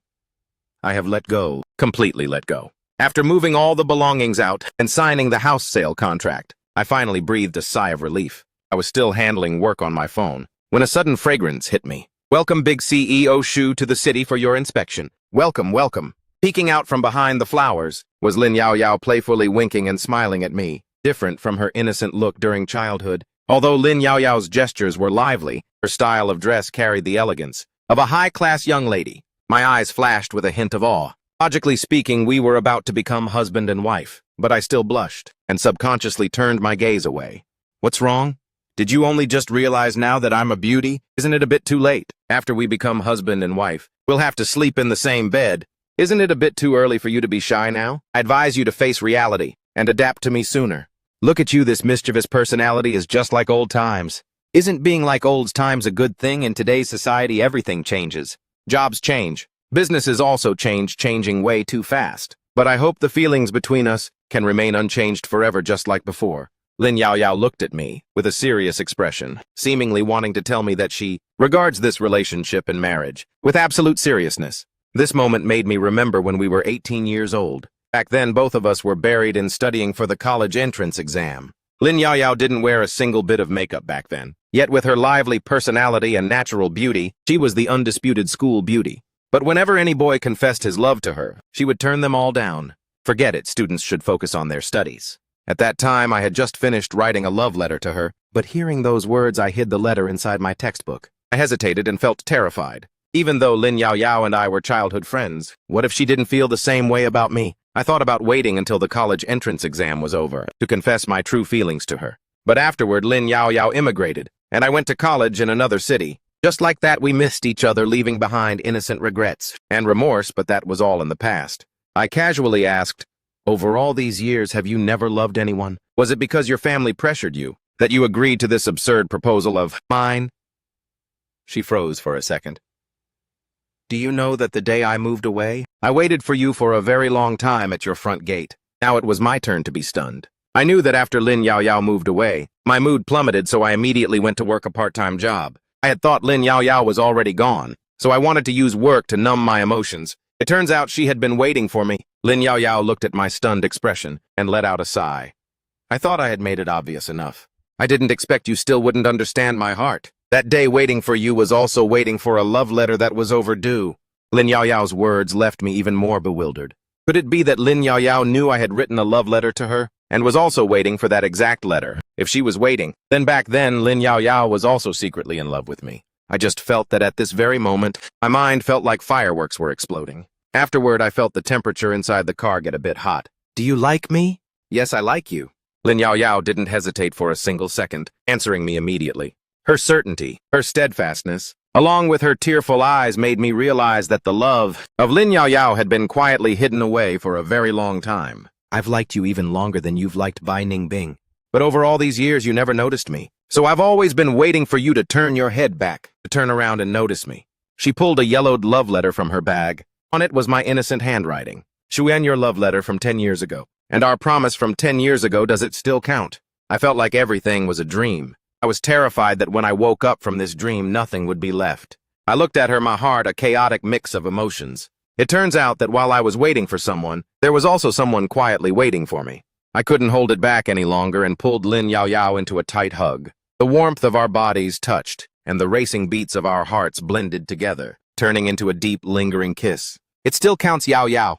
I have let go, completely let go. After moving all the belongings out and signing the house sale contract, I finally breathed a sigh of relief. I was still handling work on my phone when a sudden fragrance hit me. Welcome, big CEO Shu, to the city for your inspection. Welcome, welcome. Peeking out from behind the flowers was Lin Yaoyao, playfully winking and smiling at me, different from her innocent look during childhood. Although Lin Yaoyao's gestures were lively, her style of dress carried the elegance of a high-class young lady. My eyes flashed with a hint of awe. Logically speaking, we were about to become husband and wife, but I still blushed and subconsciously turned my gaze away. What's wrong? Did you only just realize now that I'm a beauty? Isn't it a bit too late? After we become husband and wife, we'll have to sleep in the same bed. Isn't it a bit too early for you to be shy now? I advise you to face reality and adapt to me sooner. Look at you, this mischievous personality is just like old times. Isn't being like old times a good thing? In today's society, everything changes. Jobs change. Businesses also change, changing way too fast. But I hope the feelings between us can remain unchanged forever, just like before. Lin Yaoyao looked at me with a serious expression, seemingly wanting to tell me that she regards this relationship and marriage with absolute seriousness. This moment made me remember when we were 18 years old. Back then, both of us were buried in studying for the college entrance exam. Lin Yaoyao didn't wear a single bit of makeup back then. Yet with her lively personality and natural beauty, she was the undisputed school beauty. But whenever any boy confessed his love to her, she would turn them all down. Forget it, students should focus on their studies. At that time, I had just finished writing a love letter to her, but hearing those words, I hid the letter inside my textbook. I hesitated and felt terrified. Even though Lin Yaoyao and I were childhood friends, what if she didn't feel the same way about me? I thought about waiting until the college entrance exam was over to confess my true feelings to her. But afterward, Lin Yaoyao immigrated, and I went to college in another city. Just like that, we missed each other, leaving behind innocent regrets and remorse, but that was all in the past. I casually asked, over all these years, have you never loved anyone? Was it because your family pressured you that you agreed to this absurd proposal of mine? She froze for a second. Do you know that the day I moved away, I waited for you for a very long time at your front gate. Now it was my turn to be stunned. I knew that after Lin Yao Yao moved away, my mood plummeted, so I immediately went to work a part-time job. I had thought Lin Yao Yao was already gone, so I wanted to use work to numb my emotions. It turns out she had been waiting for me. Lin Yao Yao looked at my stunned expression and let out a sigh. I thought I had made it obvious enough. I didn't expect you still wouldn't understand my heart. That day waiting for you was also waiting for a love letter that was overdue. Lin Yao Yao's words left me even more bewildered. Could it be that Lin Yao Yao knew I had written a love letter to her and was also waiting for that exact letter? If she was waiting, then back then Lin Yao Yao was also secretly in love with me. I just felt that at this very moment, my mind felt like fireworks were exploding. Afterward, I felt the temperature inside the car get a bit hot. Do you like me? Yes, I like you. Lin Yao Yao didn't hesitate for a single second, answering me immediately. Her certainty, her steadfastness, along with her tearful eyes made me realize that the love of Lin Yao Yao had been quietly hidden away for a very long time. I've liked you even longer than you've liked Bai Ningbing. But over all these years, you never noticed me. So I've always been waiting for you to turn your head back, to turn around and notice me. She pulled a yellowed love letter from her bag. On it was my innocent handwriting. Shuan, your love letter from 10 years ago. And our promise from 10 years ago, does it still count? I felt like everything was a dream. I was terrified that when I woke up from this dream, nothing would be left. I looked at her, my heart a chaotic mix of emotions. It turns out that while I was waiting for someone, there was also someone quietly waiting for me. I couldn't hold it back any longer and pulled Lin Yao Yao into a tight hug. The warmth of our bodies touched, and the racing beats of our hearts blended together, turning into a deep, lingering kiss. It still counts, Yao Yao.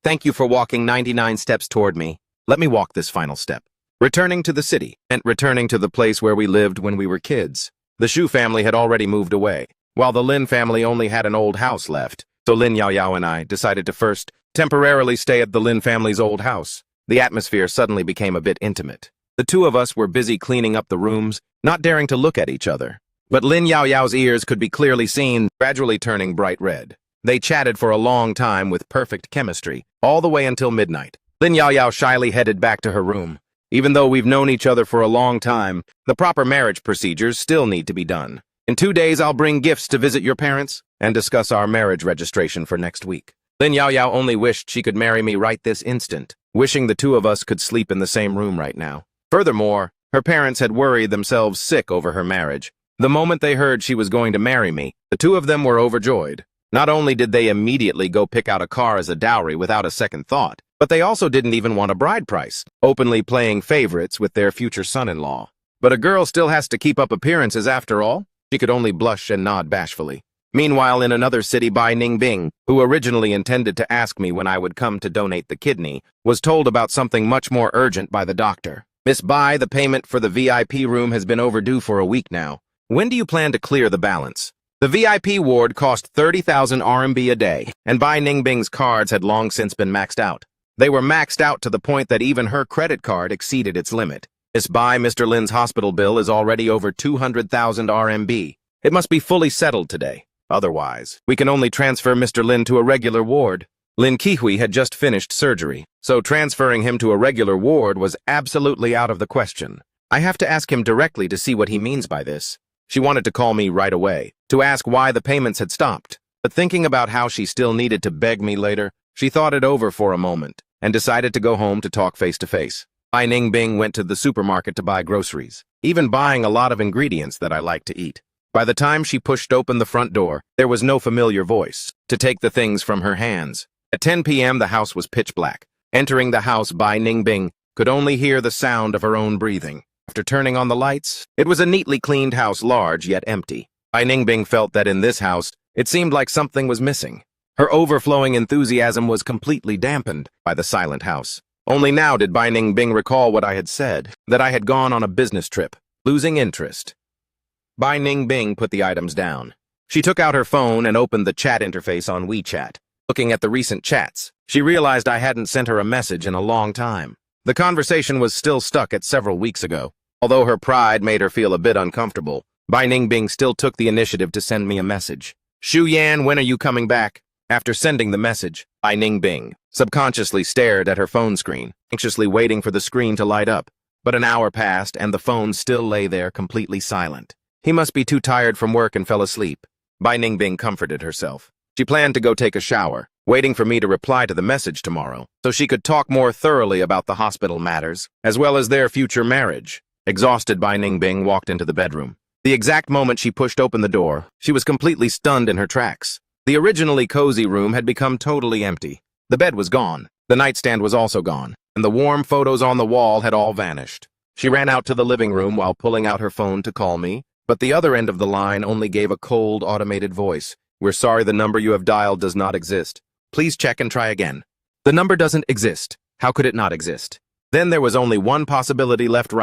Thank you for walking 99 steps toward me. Let me walk this final step. Returning to the city meant returning to the place where we lived when we were kids. The Shu family had already moved away, while the Lin family only had an old house left. So Lin Yao Yao and I decided to first temporarily stay at the Lin family's old house. The atmosphere suddenly became a bit intimate. The two of us were busy cleaning up the rooms, not daring to look at each other. But Lin Yao Yao's ears could be clearly seen, gradually turning bright red. They chatted for a long time with perfect chemistry, all the way until midnight. Lin Yao Yao shyly headed back to her room. Even though we've known each other for a long time, the proper marriage procedures still need to be done. In 2 days, I'll bring gifts to visit your parents and discuss our marriage registration for next week. Lin Yao Yao only wished she could marry me right this instant, wishing the two of us could sleep in the same room right now. Furthermore, her parents had worried themselves sick over her marriage. The moment they heard she was going to marry me, the two of them were overjoyed. Not only did they immediately go pick out a car as a dowry without a second thought, but they also didn't even want a bride price, openly playing favorites with their future son-in-law. But a girl still has to keep up appearances after all. She could only blush and nod bashfully. Meanwhile, in another city, Bai Ningbing, who originally intended to ask me when I would come to donate the kidney, was told about something much more urgent by the doctor. Miss Bai, the payment for the VIP room has been overdue for a week now. When do you plan to clear the balance? The VIP ward cost 30,000 RMB a day, and Bai Ningbing's cards had long since been maxed out. They were maxed out to the point that even her credit card exceeded its limit. Miss Bai, Mr. Lin's hospital bill is already over 200,000 RMB. It must be fully settled today. Otherwise, we can only transfer Mr. Lin to a regular ward. Lin Qihui had just finished surgery, so transferring him to a regular ward was absolutely out of the question. I have to ask him directly to see what he means by this. She wanted to call me right away, to ask why the payments had stopped. But thinking about how she still needed to beg me later, she thought it over for a moment, and decided to go home to talk face-to-face. Bai Ningbing went to the supermarket to buy groceries, even buying a lot of ingredients that I like to eat. By the time she pushed open the front door, there was no familiar voice to take the things from her hands. At 10 p.m., the house was pitch black. Entering the house, Bai Ningbing could only hear the sound of her own breathing. After turning on the lights, it was a neatly cleaned house, large yet empty. Bai Ningbing felt that in this house, it seemed like something was missing. Her overflowing enthusiasm was completely dampened by the silent house. Only now did Bai Ningbing recall what I had said, that I had gone on a business trip, losing interest. Bai Ningbing put the items down. She took out her phone and opened the chat interface on WeChat. Looking at the recent chats, she realized I hadn't sent her a message in a long time. The conversation was still stuck at several weeks ago. Although her pride made her feel a bit uncomfortable, Bai Ningbing still took the initiative to send me a message. Shu Yan, when are you coming back? After sending the message, Bai Ningbing subconsciously stared at her phone screen, anxiously waiting for the screen to light up. But an hour passed and the phone still lay there completely silent. He must be too tired from work and fell asleep. Bai Ningbing comforted herself. She planned to go take a shower, waiting for me to reply to the message tomorrow, so she could talk more thoroughly about the hospital matters, as well as their future marriage. Exhausted, Bai Ningbing walked into the bedroom. The exact moment she pushed open the door, she was completely stunned in her tracks. The originally cozy room had become totally empty. The bed was gone, the nightstand was also gone, and the warm photos on the wall had all vanished. She ran out to the living room while pulling out her phone to call me, but the other end of the line only gave a cold, automated voice. "We're sorry, the number you have dialed does not exist. Please check and try again." The number doesn't exist. How could it not exist? Then there was only one possibility left.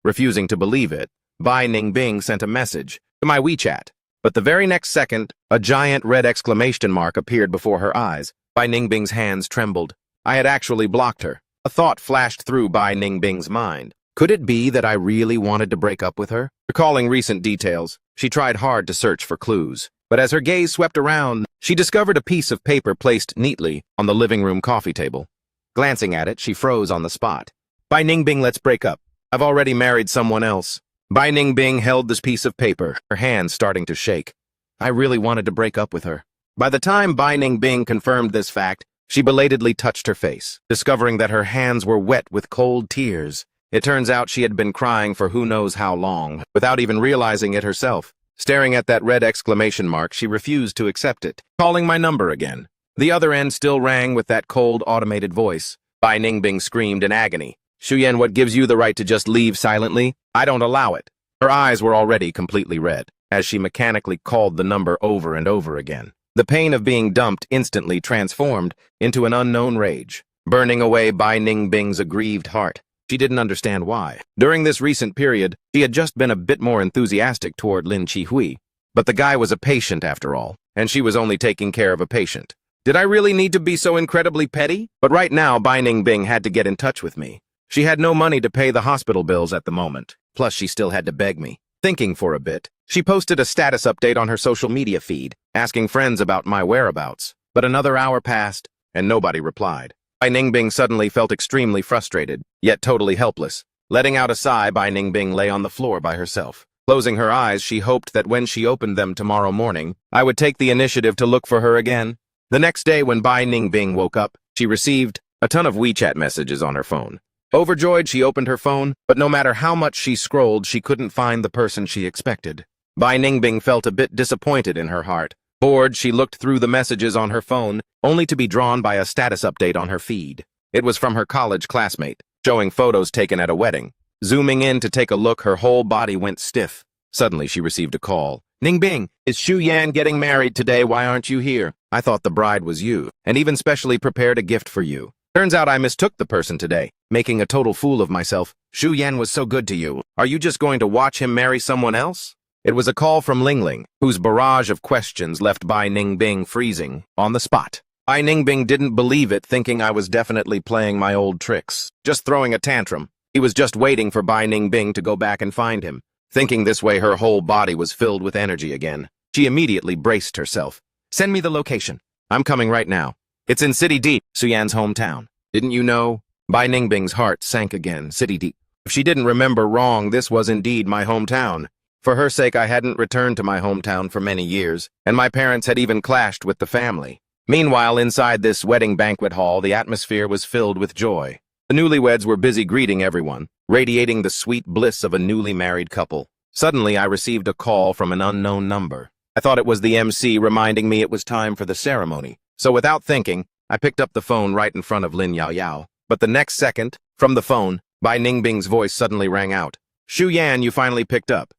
Refusing to believe it, Bai Ningbing sent a message to my WeChat. But the very next second, a giant red exclamation mark appeared before her eyes. Bai Ningbing's hands trembled. I had actually blocked her. A thought flashed through Bai Ningbing's mind. Could it be that I really wanted to break up with her? Recalling recent details, she tried hard to search for clues. But as her gaze swept around, she discovered a piece of paper placed neatly on the living room coffee table. Glancing at it, she froze on the spot. "Bai Ningbing, let's break up. I've already married someone else." Bai Ningbing held this piece of paper, her hands starting to shake. I really wanted to break up with her. By the time Bai Ningbing confirmed this fact, she belatedly touched her face, discovering that her hands were wet with cold tears. It turns out she had been crying for who knows how long, without even realizing it herself. Staring at that red exclamation mark, she refused to accept it, calling my number again. The other end still rang with that cold, automated voice. Bai Ningbing screamed in agony. "Shuyan, what gives you the right to just leave silently? I don't allow it." Her eyes were already completely red, as she mechanically called the number over and over again. The pain of being dumped instantly transformed into an unknown rage, burning away Bai Ningbing's aggrieved heart. She didn't understand why. During this recent period, she had just been a bit more enthusiastic toward Lin Qihui. But the guy was a patient after all, and she was only taking care of a patient. Did I really need to be so incredibly petty? But right now, Bai Ningbing had to get in touch with me. She had no money to pay the hospital bills at the moment, plus she still had to beg me. Thinking for a bit, she posted a status update on her social media feed, asking friends about my whereabouts. But another hour passed, and nobody replied. Bai Ningbing suddenly felt extremely frustrated, yet totally helpless. Letting out a sigh, Bai Ningbing lay on the floor by herself. Closing her eyes, she hoped that when she opened them tomorrow morning, I would take the initiative to look for her again. The next day, when Bai Ningbing woke up, she received a ton of WeChat messages on her phone. Overjoyed, she opened her phone, but no matter how much she scrolled, she couldn't find the person she expected. Bai Ningbing felt a bit disappointed in her heart. Bored, she looked through the messages on her phone, only to be drawn by a status update on her feed. It was from her college classmate, showing photos taken at a wedding. Zooming in to take a look, her whole body went stiff. Suddenly, she received a call. "Ningbing, is Shuyan getting married today? Why aren't you here? I thought the bride was you, and even specially prepared a gift for you. Turns out I mistook the person today, making a total fool of myself. Shuyan was so good to you. Are you just going to watch him marry someone else?" It was a call from Lingling, whose barrage of questions left Bai Ningbing freezing on the spot. Bai Ningbing didn't believe it, thinking I was definitely playing my old tricks, just throwing a tantrum. He was just waiting for Bai Ningbing to go back and find him. Thinking this way, her whole body was filled with energy again. She immediately braced herself. "Send me the location. I'm coming right now. It's in City Deep, Suyan's hometown. Didn't you know?" Bai Ningbing's heart sank again. City Deep. If she didn't remember wrong, this was indeed my hometown. For her sake, I hadn't returned to my hometown for many years, and my parents had even clashed with the family. Meanwhile, inside this wedding banquet hall, the atmosphere was filled with joy. The newlyweds were busy greeting everyone, radiating the sweet bliss of a newly married couple. Suddenly, I received a call from an unknown number. I thought it was the MC reminding me it was time for the ceremony. So without thinking, I picked up the phone right in front of Lin Yaoyao. But the next second, from the phone, Bai Ningbing's voice suddenly rang out. "Shuyan, you finally picked up.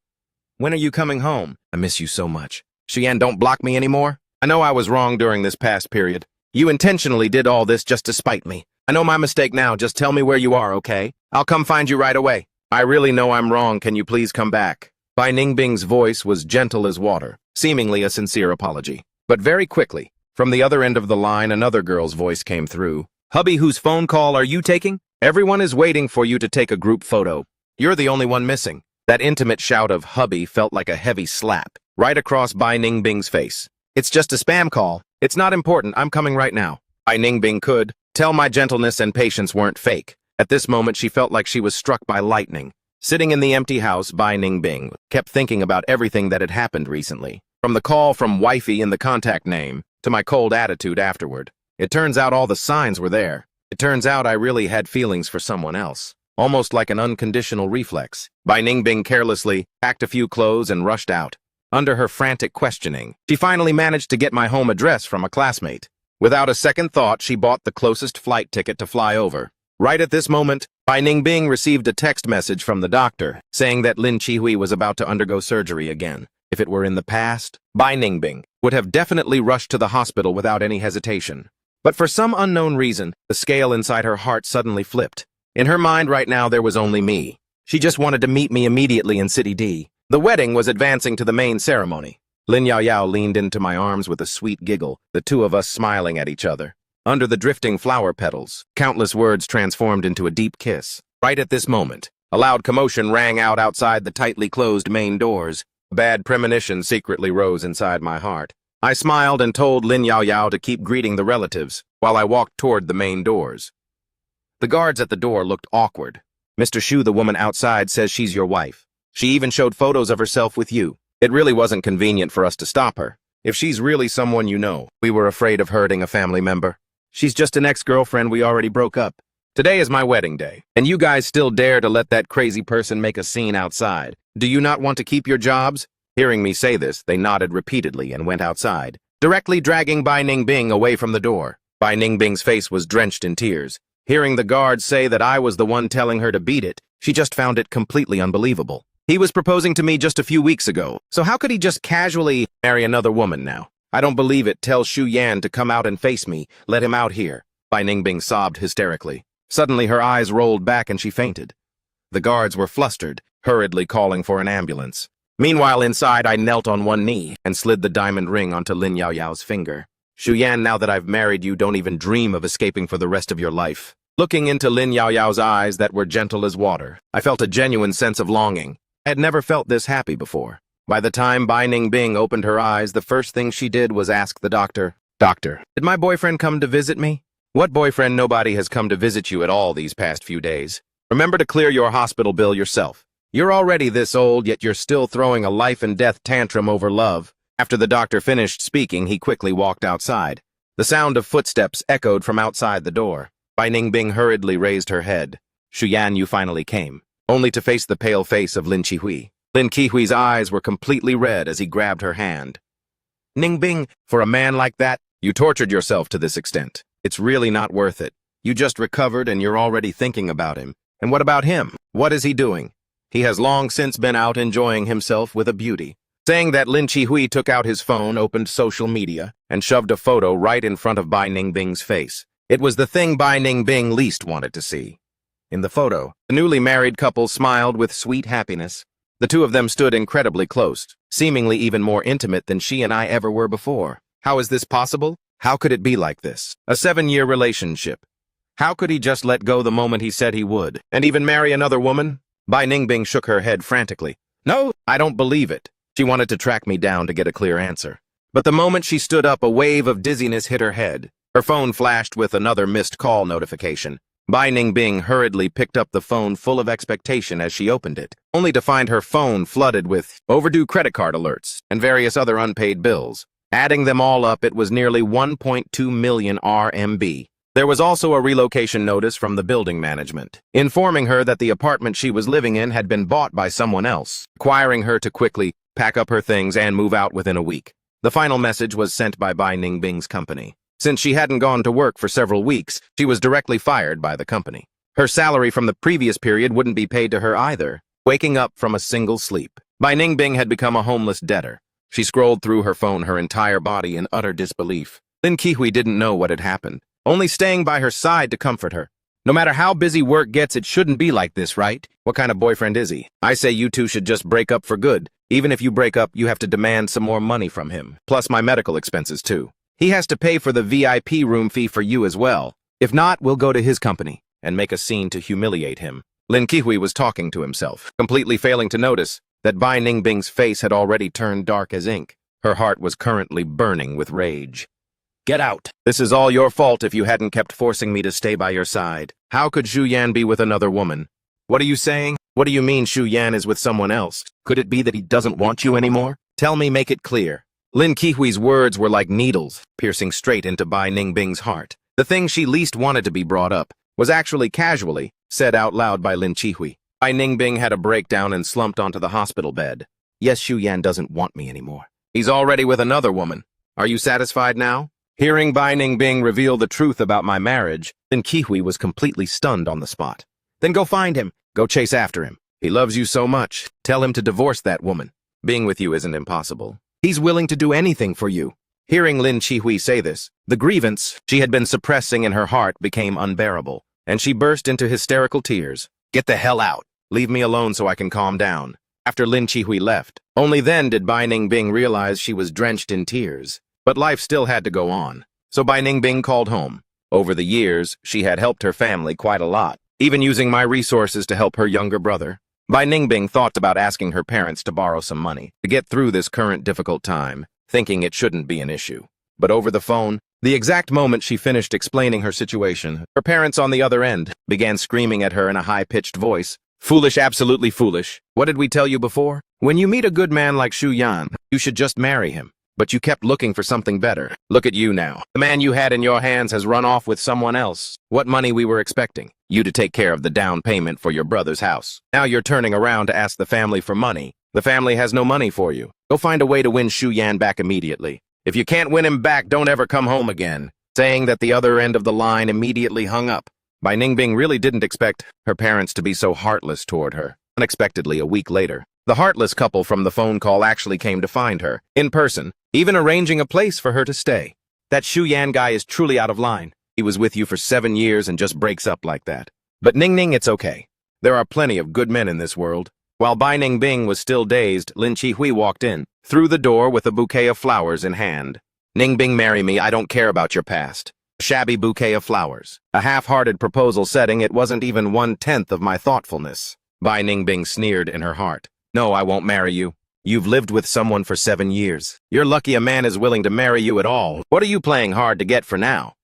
When are you coming home? I miss you so much. Shuyan, don't block me anymore. I know I was wrong during this past period. You intentionally did all this just to spite me. I know my mistake now. Just tell me where you are, okay? I'll come find you right away. I really know I'm wrong. Can you please come back?" Bai Ningbing's voice was gentle as water, seemingly a sincere apology. But very quickly, from the other end of the line, another girl's voice came through. "Hubby, whose phone call are you taking? Everyone is waiting for you to take a group photo. You're the only one missing." That intimate shout of "hubby" felt like a heavy slap, right across Bai Ningbing's face. "It's just a spam call. It's not important. I'm coming right now." Bai Ningbing could tell my gentleness and patience weren't fake. At this moment, she felt like she was struck by lightning. Sitting in the empty house, Bai Ningbing kept thinking about everything that had happened recently. From the call from wifey in the contact name to my cold attitude afterward. It turns out all the signs were there. It turns out I really had feelings for someone else. Almost like an unconditional reflex. Bai Ningbing carelessly packed a few clothes and rushed out. Under her frantic questioning, she finally managed to get my home address from a classmate. Without a second thought, she bought the closest flight ticket to fly over. Right at this moment, Bai Ningbing received a text message from the doctor saying that Lin Qihui was about to undergo surgery again. If it were in the past, Bai Ningbing would have definitely rushed to the hospital without any hesitation. But for some unknown reason, the scale inside her heart suddenly flipped. In her mind right now, there was only me. She just wanted to meet me immediately in City D. The wedding was advancing to the main ceremony. Lin Yaoyao leaned into my arms with a sweet giggle, the two of us smiling at each other. Under the drifting flower petals, countless words transformed into a deep kiss. Right at this moment, a loud commotion rang out outside the tightly closed main doors. A bad premonition secretly rose inside my heart. I smiled and told Lin Yaoyao to keep greeting the relatives while I walked toward the main doors. The guards at the door looked awkward. Mr. Shu, the woman outside, says she's your wife. She even showed photos of herself with you. It really wasn't convenient for us to stop her. If she's really someone you know, we were afraid of hurting a family member. She's just an ex-girlfriend we already broke up. Today is my wedding day, and you guys still dare to let that crazy person make a scene outside. Do you not want to keep your jobs? Hearing me say this, they nodded repeatedly and went outside, directly dragging Bai Ningbing away from the door. Bai Ningbing's face was drenched in tears. Hearing the guards say that I was the one telling her to beat it, she just found it completely unbelievable. He was proposing to me just a few weeks ago, so how could he just casually marry another woman now? I don't believe it. Tell Xu Yan to come out and face me. Let him out here. Bai Ningbing sobbed hysterically. Suddenly her eyes rolled back and she fainted. The guards were flustered, hurriedly calling for an ambulance. Meanwhile, inside, I knelt on one knee and slid the diamond ring onto Lin Yaoyao's finger. Xu Yan, now that I've married you, don't even dream of escaping for the rest of your life. Looking into Lin Yaoyao's eyes that were gentle as water, I felt a genuine sense of longing. I had never felt this happy before. By the time Bai Ningbing opened her eyes, the first thing she did was ask the doctor, "Doctor, did my boyfriend come to visit me?" "What boyfriend? Nobody has come to visit you at all these past few days. Remember to clear your hospital bill yourself. You're already this old, yet you're still throwing a life and death tantrum over love." After the doctor finished speaking, he quickly walked outside. The sound of footsteps echoed from outside the door. Bai Ningbing hurriedly raised her head. "Xu Yan, you finally came," only to face the pale face of Lin Qihui. Lin Qihui's eyes were completely red as he grabbed her hand. "Ningbing, for a man like that, you tortured yourself to this extent. It's really not worth it. You just recovered and you're already thinking about him. And what about him? What is he doing? He has long since been out enjoying himself with a beauty." Saying that, Lin Qihui took out his phone, opened social media, and shoved a photo right in front of Bai Ningbing's face. It was the thing Bai Ningbing least wanted to see. In the photo, the newly married couple smiled with sweet happiness. The two of them stood incredibly close, seemingly even more intimate than she and I ever were before. How is this possible? How could it be like this? A 7-year relationship. How could he just let go the moment he said he would, and even marry another woman? Bai Ningbing shook her head frantically. "No, I don't believe it." She wanted to track me down to get a clear answer. But the moment she stood up, a wave of dizziness hit her head. Her phone flashed with another missed call notification. Bai Ningbing hurriedly picked up the phone full of expectation as she opened it, only to find her phone flooded with overdue credit card alerts and various other unpaid bills. Adding them all up, it was nearly 1.2 million RMB. There was also a relocation notice from the building management, informing her that the apartment she was living in had been bought by someone else, requiring her to quickly pack up her things and move out within a week. The final message was sent by Bai Ningbing's company. Since she hadn't gone to work for several weeks, she was directly fired by the company. Her salary from the previous period wouldn't be paid to her either, waking up from a single sleep. Bai Ningbing had become a homeless debtor. She scrolled through her phone, her entire body in utter disbelief. Lin Qihui didn't know what had happened, only staying by her side to comfort her. "No matter how busy work gets, it shouldn't be like this, right? What kind of boyfriend is he? I say you two should just break up for good. Even if you break up, you have to demand some more money from him, plus my medical expenses too. He has to pay for the VIP room fee for you as well. If not, we'll go to his company and make a scene to humiliate him." Lin Qihui was talking to himself, completely failing to notice that Bai Ningbing's face had already turned dark as ink. Her heart was currently burning with rage. "Get out. This is all your fault if you hadn't kept forcing me to stay by your side. How could Xu Yan be with another woman?" "What are you saying? What do you mean Shu Yan is with someone else? Could it be that he doesn't want you anymore? Tell me, make it clear. Lin Qihui's words were like needles, piercing straight into Bai Ningbing's heart. The thing she least wanted to be brought up was actually casually said out loud by Lin Qihui. Bai Ningbing had a breakdown and slumped onto the hospital bed. Yes, Shu Yan doesn't want me anymore. He's already with another woman. Are you satisfied now? Hearing Bai Ningbing reveal the truth about my marriage, Lin Qihui was completely stunned on the spot. Then go find him. Go chase after him. He loves you so much. Tell him to divorce that woman. Being with you isn't impossible. He's willing to do anything for you. Hearing Lin Qihui say this, the grievance she had been suppressing in her heart became unbearable, and she burst into hysterical tears. Get the hell out. Leave me alone so I can calm down. After Lin Qihui left, only then did Bai Ningbing realize she was drenched in tears. But life still had to go on, so Bai Ningbing called home. Over the years, she had helped her family quite a lot, even using my resources to help her younger brother. Bai Ningbing thought about asking her parents to borrow some money to get through this current difficult time, thinking it shouldn't be an issue. But over the phone, the exact moment she finished explaining her situation, her parents on the other end began screaming at her in a high-pitched voice. Foolish, absolutely foolish. What did we tell you before? When you meet a good man like Shu Yan, you should just marry him. But you kept looking for something better. Look at you now. The man you had in your hands has run off with someone else. What money we were expecting? You to take care of the down payment for your brother's house. Now you're turning around to ask the family for money. The family has no money for you. Go find a way to win Shu Yan back immediately. If you can't win him back, don't ever come home again. Saying that the other end of the line immediately hung up. Bai Ningbing really didn't expect her parents to be so heartless toward her. Unexpectedly, a week later, the heartless couple from the phone call actually came to find her, in person, even arranging a place for her to stay. That Shu Yan guy is truly out of line. He was with you for 7 years and just breaks up like that. But Ningning, it's okay. There are plenty of good men in this world. While Bai Ningbing was still dazed, Lin Qihui walked in, through the door with a bouquet of flowers in hand. Ningbing, marry me, I don't care about your past. A shabby bouquet of flowers. A half-hearted proposal setting it wasn't even 1/10 of my thoughtfulness. Bai Ningbing sneered in her heart. No, I won't marry you. You've lived with someone for 7 years. You're lucky a man is willing to marry you at all. What are you playing hard to get for now?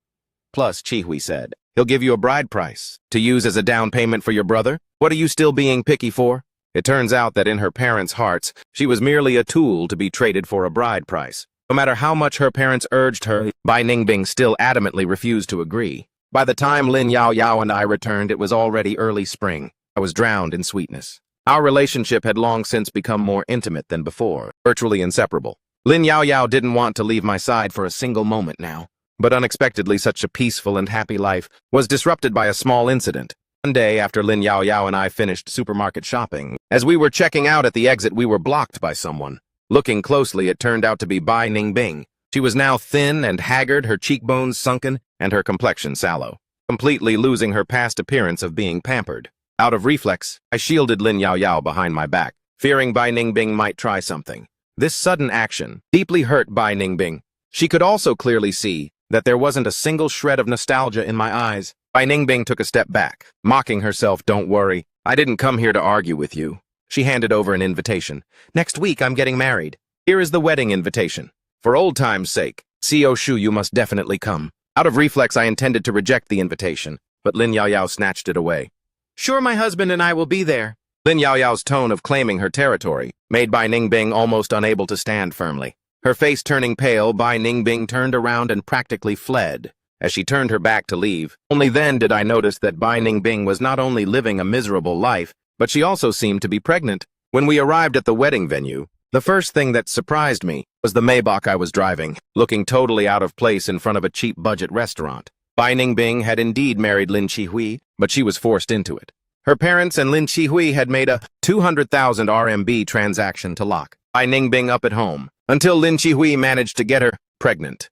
Plus, Qihui said, he'll give you a bride price to use as a down payment for your brother. What are you still being picky for? It turns out that in her parents' hearts, she was merely a tool to be traded for a bride price. No matter how much her parents urged her, Bai Ningbing still adamantly refused to agree. By the time Lin Yao Yao and I returned, it was already early spring. I was drowned in sweetness. Our relationship had long since become more intimate than before, virtually inseparable. Lin Yao Yao didn't want to leave my side for a single moment now. But unexpectedly, such a peaceful and happy life was disrupted by a small incident. One day after Lin Yao Yao and I finished supermarket shopping, as we were checking out at the exit, we were blocked by someone. Looking closely, it turned out to be Bai Ningbing. She was now thin and haggard, her cheekbones sunken, and her complexion sallow, completely losing her past appearance of being pampered. Out of reflex, I shielded Lin Yao Yao behind my back, fearing Bai Ningbing might try something. This sudden action deeply hurt Bai Ningbing. She could also clearly see that there wasn't a single shred of nostalgia in my eyes. Bai Ningbing took a step back, mocking herself. Don't worry, I didn't come here to argue with you. She handed over an invitation. Next week, I'm getting married. Here is the wedding invitation. For old time's sake, Co Shu, you must definitely come. Out of reflex, I intended to reject the invitation, but Lin Yao Yao snatched it away. Sure, my husband and I will be there. Lin Yao Yao's tone of claiming her territory made Bai Ningbing almost unable to stand firmly. Her face turning pale, Bai Ningbing turned around and practically fled. As she turned her back to leave, only then did I notice that Bai Ningbing was not only living a miserable life, but she also seemed to be pregnant. When we arrived at the wedding venue, the first thing that surprised me was the Maybach I was driving, looking totally out of place in front of a cheap budget restaurant. Bai Ningbing had indeed married Lin Qihui, but she was forced into it. Her parents and Lin Qihui had made a 200,000 RMB transaction to lock Bai Ningbing up at home, until Lin Qihui managed to get her pregnant.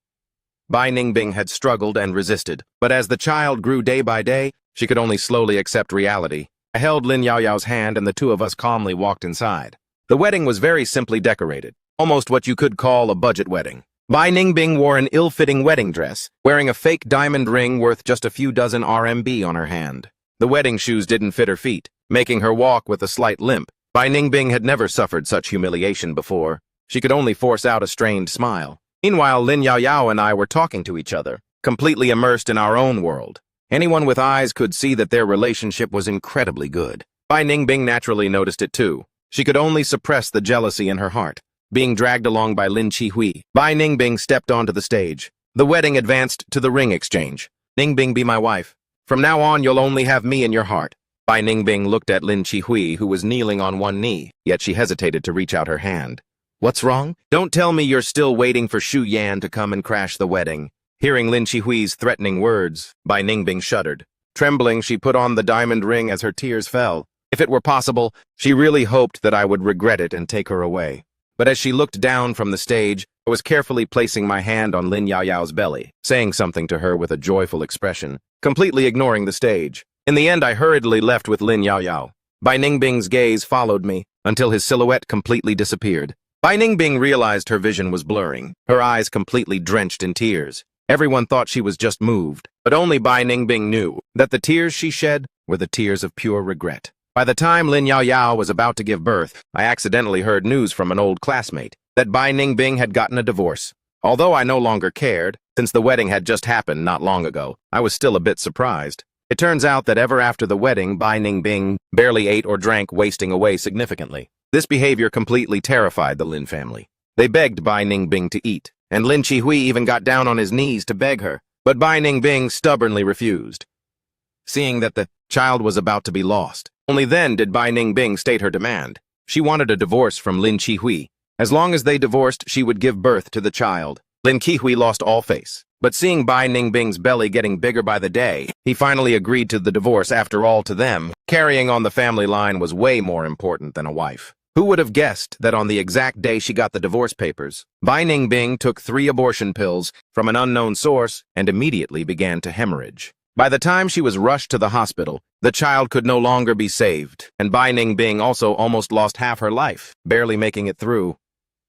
Bai Ningbing had struggled and resisted, but as the child grew day by day, she could only slowly accept reality. I held Lin Yao Yao's hand and the two of us calmly walked inside. The wedding was very simply decorated, almost what you could call a budget wedding. Bai Ningbing wore an ill-fitting wedding dress, wearing a fake diamond ring worth just a few dozen RMB on her hand. The wedding shoes didn't fit her feet, making her walk with a slight limp. Bai Ningbing had never suffered such humiliation before. She could only force out a strained smile. Meanwhile, Lin Yao Yao and I were talking to each other, completely immersed in our own world. Anyone with eyes could see that their relationship was incredibly good. Bai Ningbing naturally noticed it too. She could only suppress the jealousy in her heart. Being dragged along by Lin Qihui, Bai Ningbing stepped onto the stage. The wedding advanced to the ring exchange. Ningbing, be my wife. From now on, you'll only have me in your heart. Bai Ningbing looked at Lin Qihui, who was kneeling on one knee, yet she hesitated to reach out her hand. What's wrong? Don't tell me you're still waiting for Xu Yan to come and crash the wedding. Hearing Lin Qihui's threatening words, Bai Ningbing shuddered. Trembling, she put on the diamond ring as her tears fell. If it were possible, she really hoped that I would regret it and take her away. But as she looked down from the stage, I was carefully placing my hand on Lin Yaoyao's belly, saying something to her with a joyful expression, completely ignoring the stage. In the end, I hurriedly left with Lin Yaoyao. Bai Ningbing's gaze followed me until his silhouette completely disappeared. Bai Ningbing realized her vision was blurring, her eyes completely drenched in tears. Everyone thought she was just moved, but only Bai Ningbing knew that the tears she shed were the tears of pure regret. By the time Lin Yaoyao was about to give birth, I accidentally heard news from an old classmate that Bai Ningbing had gotten a divorce. Although I no longer cared, since the wedding had just happened not long ago, I was still a bit surprised. It turns out that ever after the wedding, Bai Ningbing barely ate or drank, wasting away significantly. This behavior completely terrified the Lin family. They begged Bai Ningbing to eat, and Lin Qihui even got down on his knees to beg her, but Bai Ningbing stubbornly refused. Seeing that the child was about to be lost, only then did Bai Ningbing state her demand. She wanted a divorce from Lin Qihui. As long as they divorced, she would give birth to the child. Lin Qihui lost all face, but seeing Bai Ningbing's belly getting bigger by the day, he finally agreed to the divorce. After all, to them, carrying on the family line was way more important than a wife. Who would have guessed that on the exact day she got the divorce papers, Bai Ningbing took 3 abortion pills from an unknown source and immediately began to hemorrhage. By the time she was rushed to the hospital, the child could no longer be saved, and Bai Ningbing also almost lost half her life, barely making it through.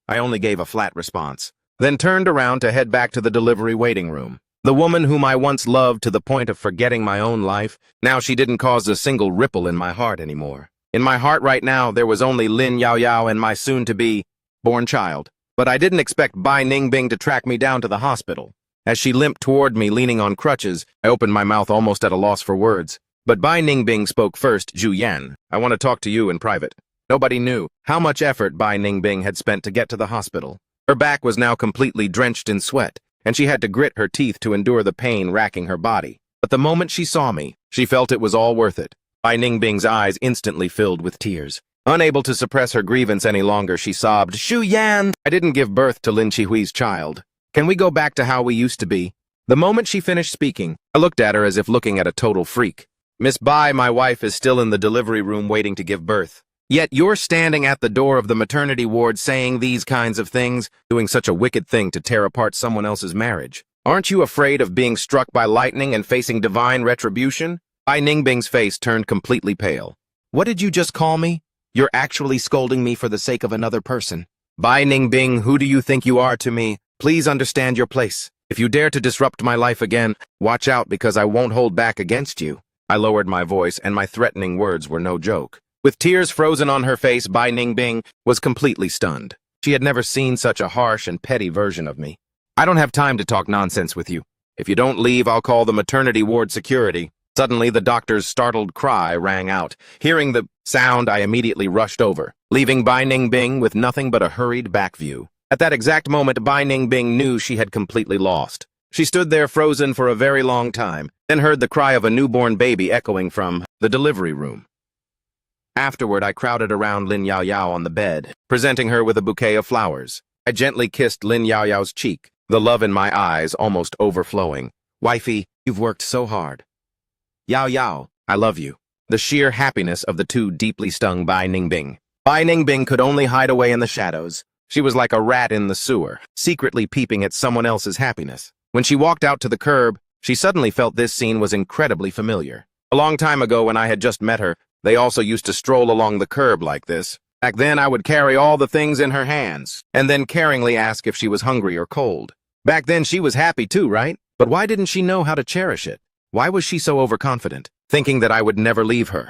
I only gave a flat response, then turned around to head back to the delivery waiting room. The woman whom I once loved to the point of forgetting my own life, now she didn't cause a single ripple in my heart anymore. In my heart right now, there was only Lin Yaoyao and my soon-to-be born child. But I didn't expect Bai Ningbing to track me down to the hospital. As she limped toward me, leaning on crutches, I opened my mouth almost at a loss for words. But Bai Ningbing spoke first. Xu Yan, I want to talk to you in private. Nobody knew how much effort Bai Ningbing had spent to get to the hospital. Her back was now completely drenched in sweat, and she had to grit her teeth to endure the pain racking her body. But the moment she saw me, she felt it was all worth it. Bai Ningbing's eyes instantly filled with tears. Unable to suppress her grievance any longer, she sobbed, Xu Yan! I didn't give birth to Lin Qihui's child. Can we go back to how we used to be? The moment she finished speaking, I looked at her as if looking at a total freak. Miss Bai, my wife, is still in the delivery room waiting to give birth. Yet you're standing at the door of the maternity ward saying these kinds of things, doing such a wicked thing to tear apart someone else's marriage. Aren't you afraid of being struck by lightning and facing divine retribution? Bai Ningbing's face turned completely pale. What did you just call me? You're actually scolding me for the sake of another person. Bai Ningbing, who do you think you are to me? Please understand your place. If you dare to disrupt my life again, watch out because I won't hold back against you. I lowered my voice and my threatening words were no joke. With tears frozen on her face, Bai Ningbing was completely stunned. She had never seen such a harsh and petty version of me. I don't have time to talk nonsense with you. If you don't leave, I'll call the maternity ward security. Suddenly, the doctor's startled cry rang out. Hearing the sound, I immediately rushed over, leaving Bai Ningbing with nothing but a hurried back view. At that exact moment, Bai Ningbing knew she had completely lost. She stood there frozen for a very long time, then heard the cry of a newborn baby echoing from the delivery room. Afterward, I crowded around Lin Yaoyao on the bed, presenting her with a bouquet of flowers. I gently kissed Lin Yaoyao's cheek, the love in my eyes almost overflowing. Wifey, you've worked so hard. Yaoyao, I love you. The sheer happiness of the two deeply stung Bai Ningbing. Bai Ningbing could only hide away in the shadows. She was like a rat in the sewer, secretly peeping at someone else's happiness. When she walked out to the curb, she suddenly felt this scene was incredibly familiar. A long time ago when I had just met her, they also used to stroll along the curb like this. Back then, I would carry all the things in her hands, and then caringly ask if she was hungry or cold. Back then, she was happy too, right? But why didn't she know how to cherish it? Why was she so overconfident, thinking that I would never leave her?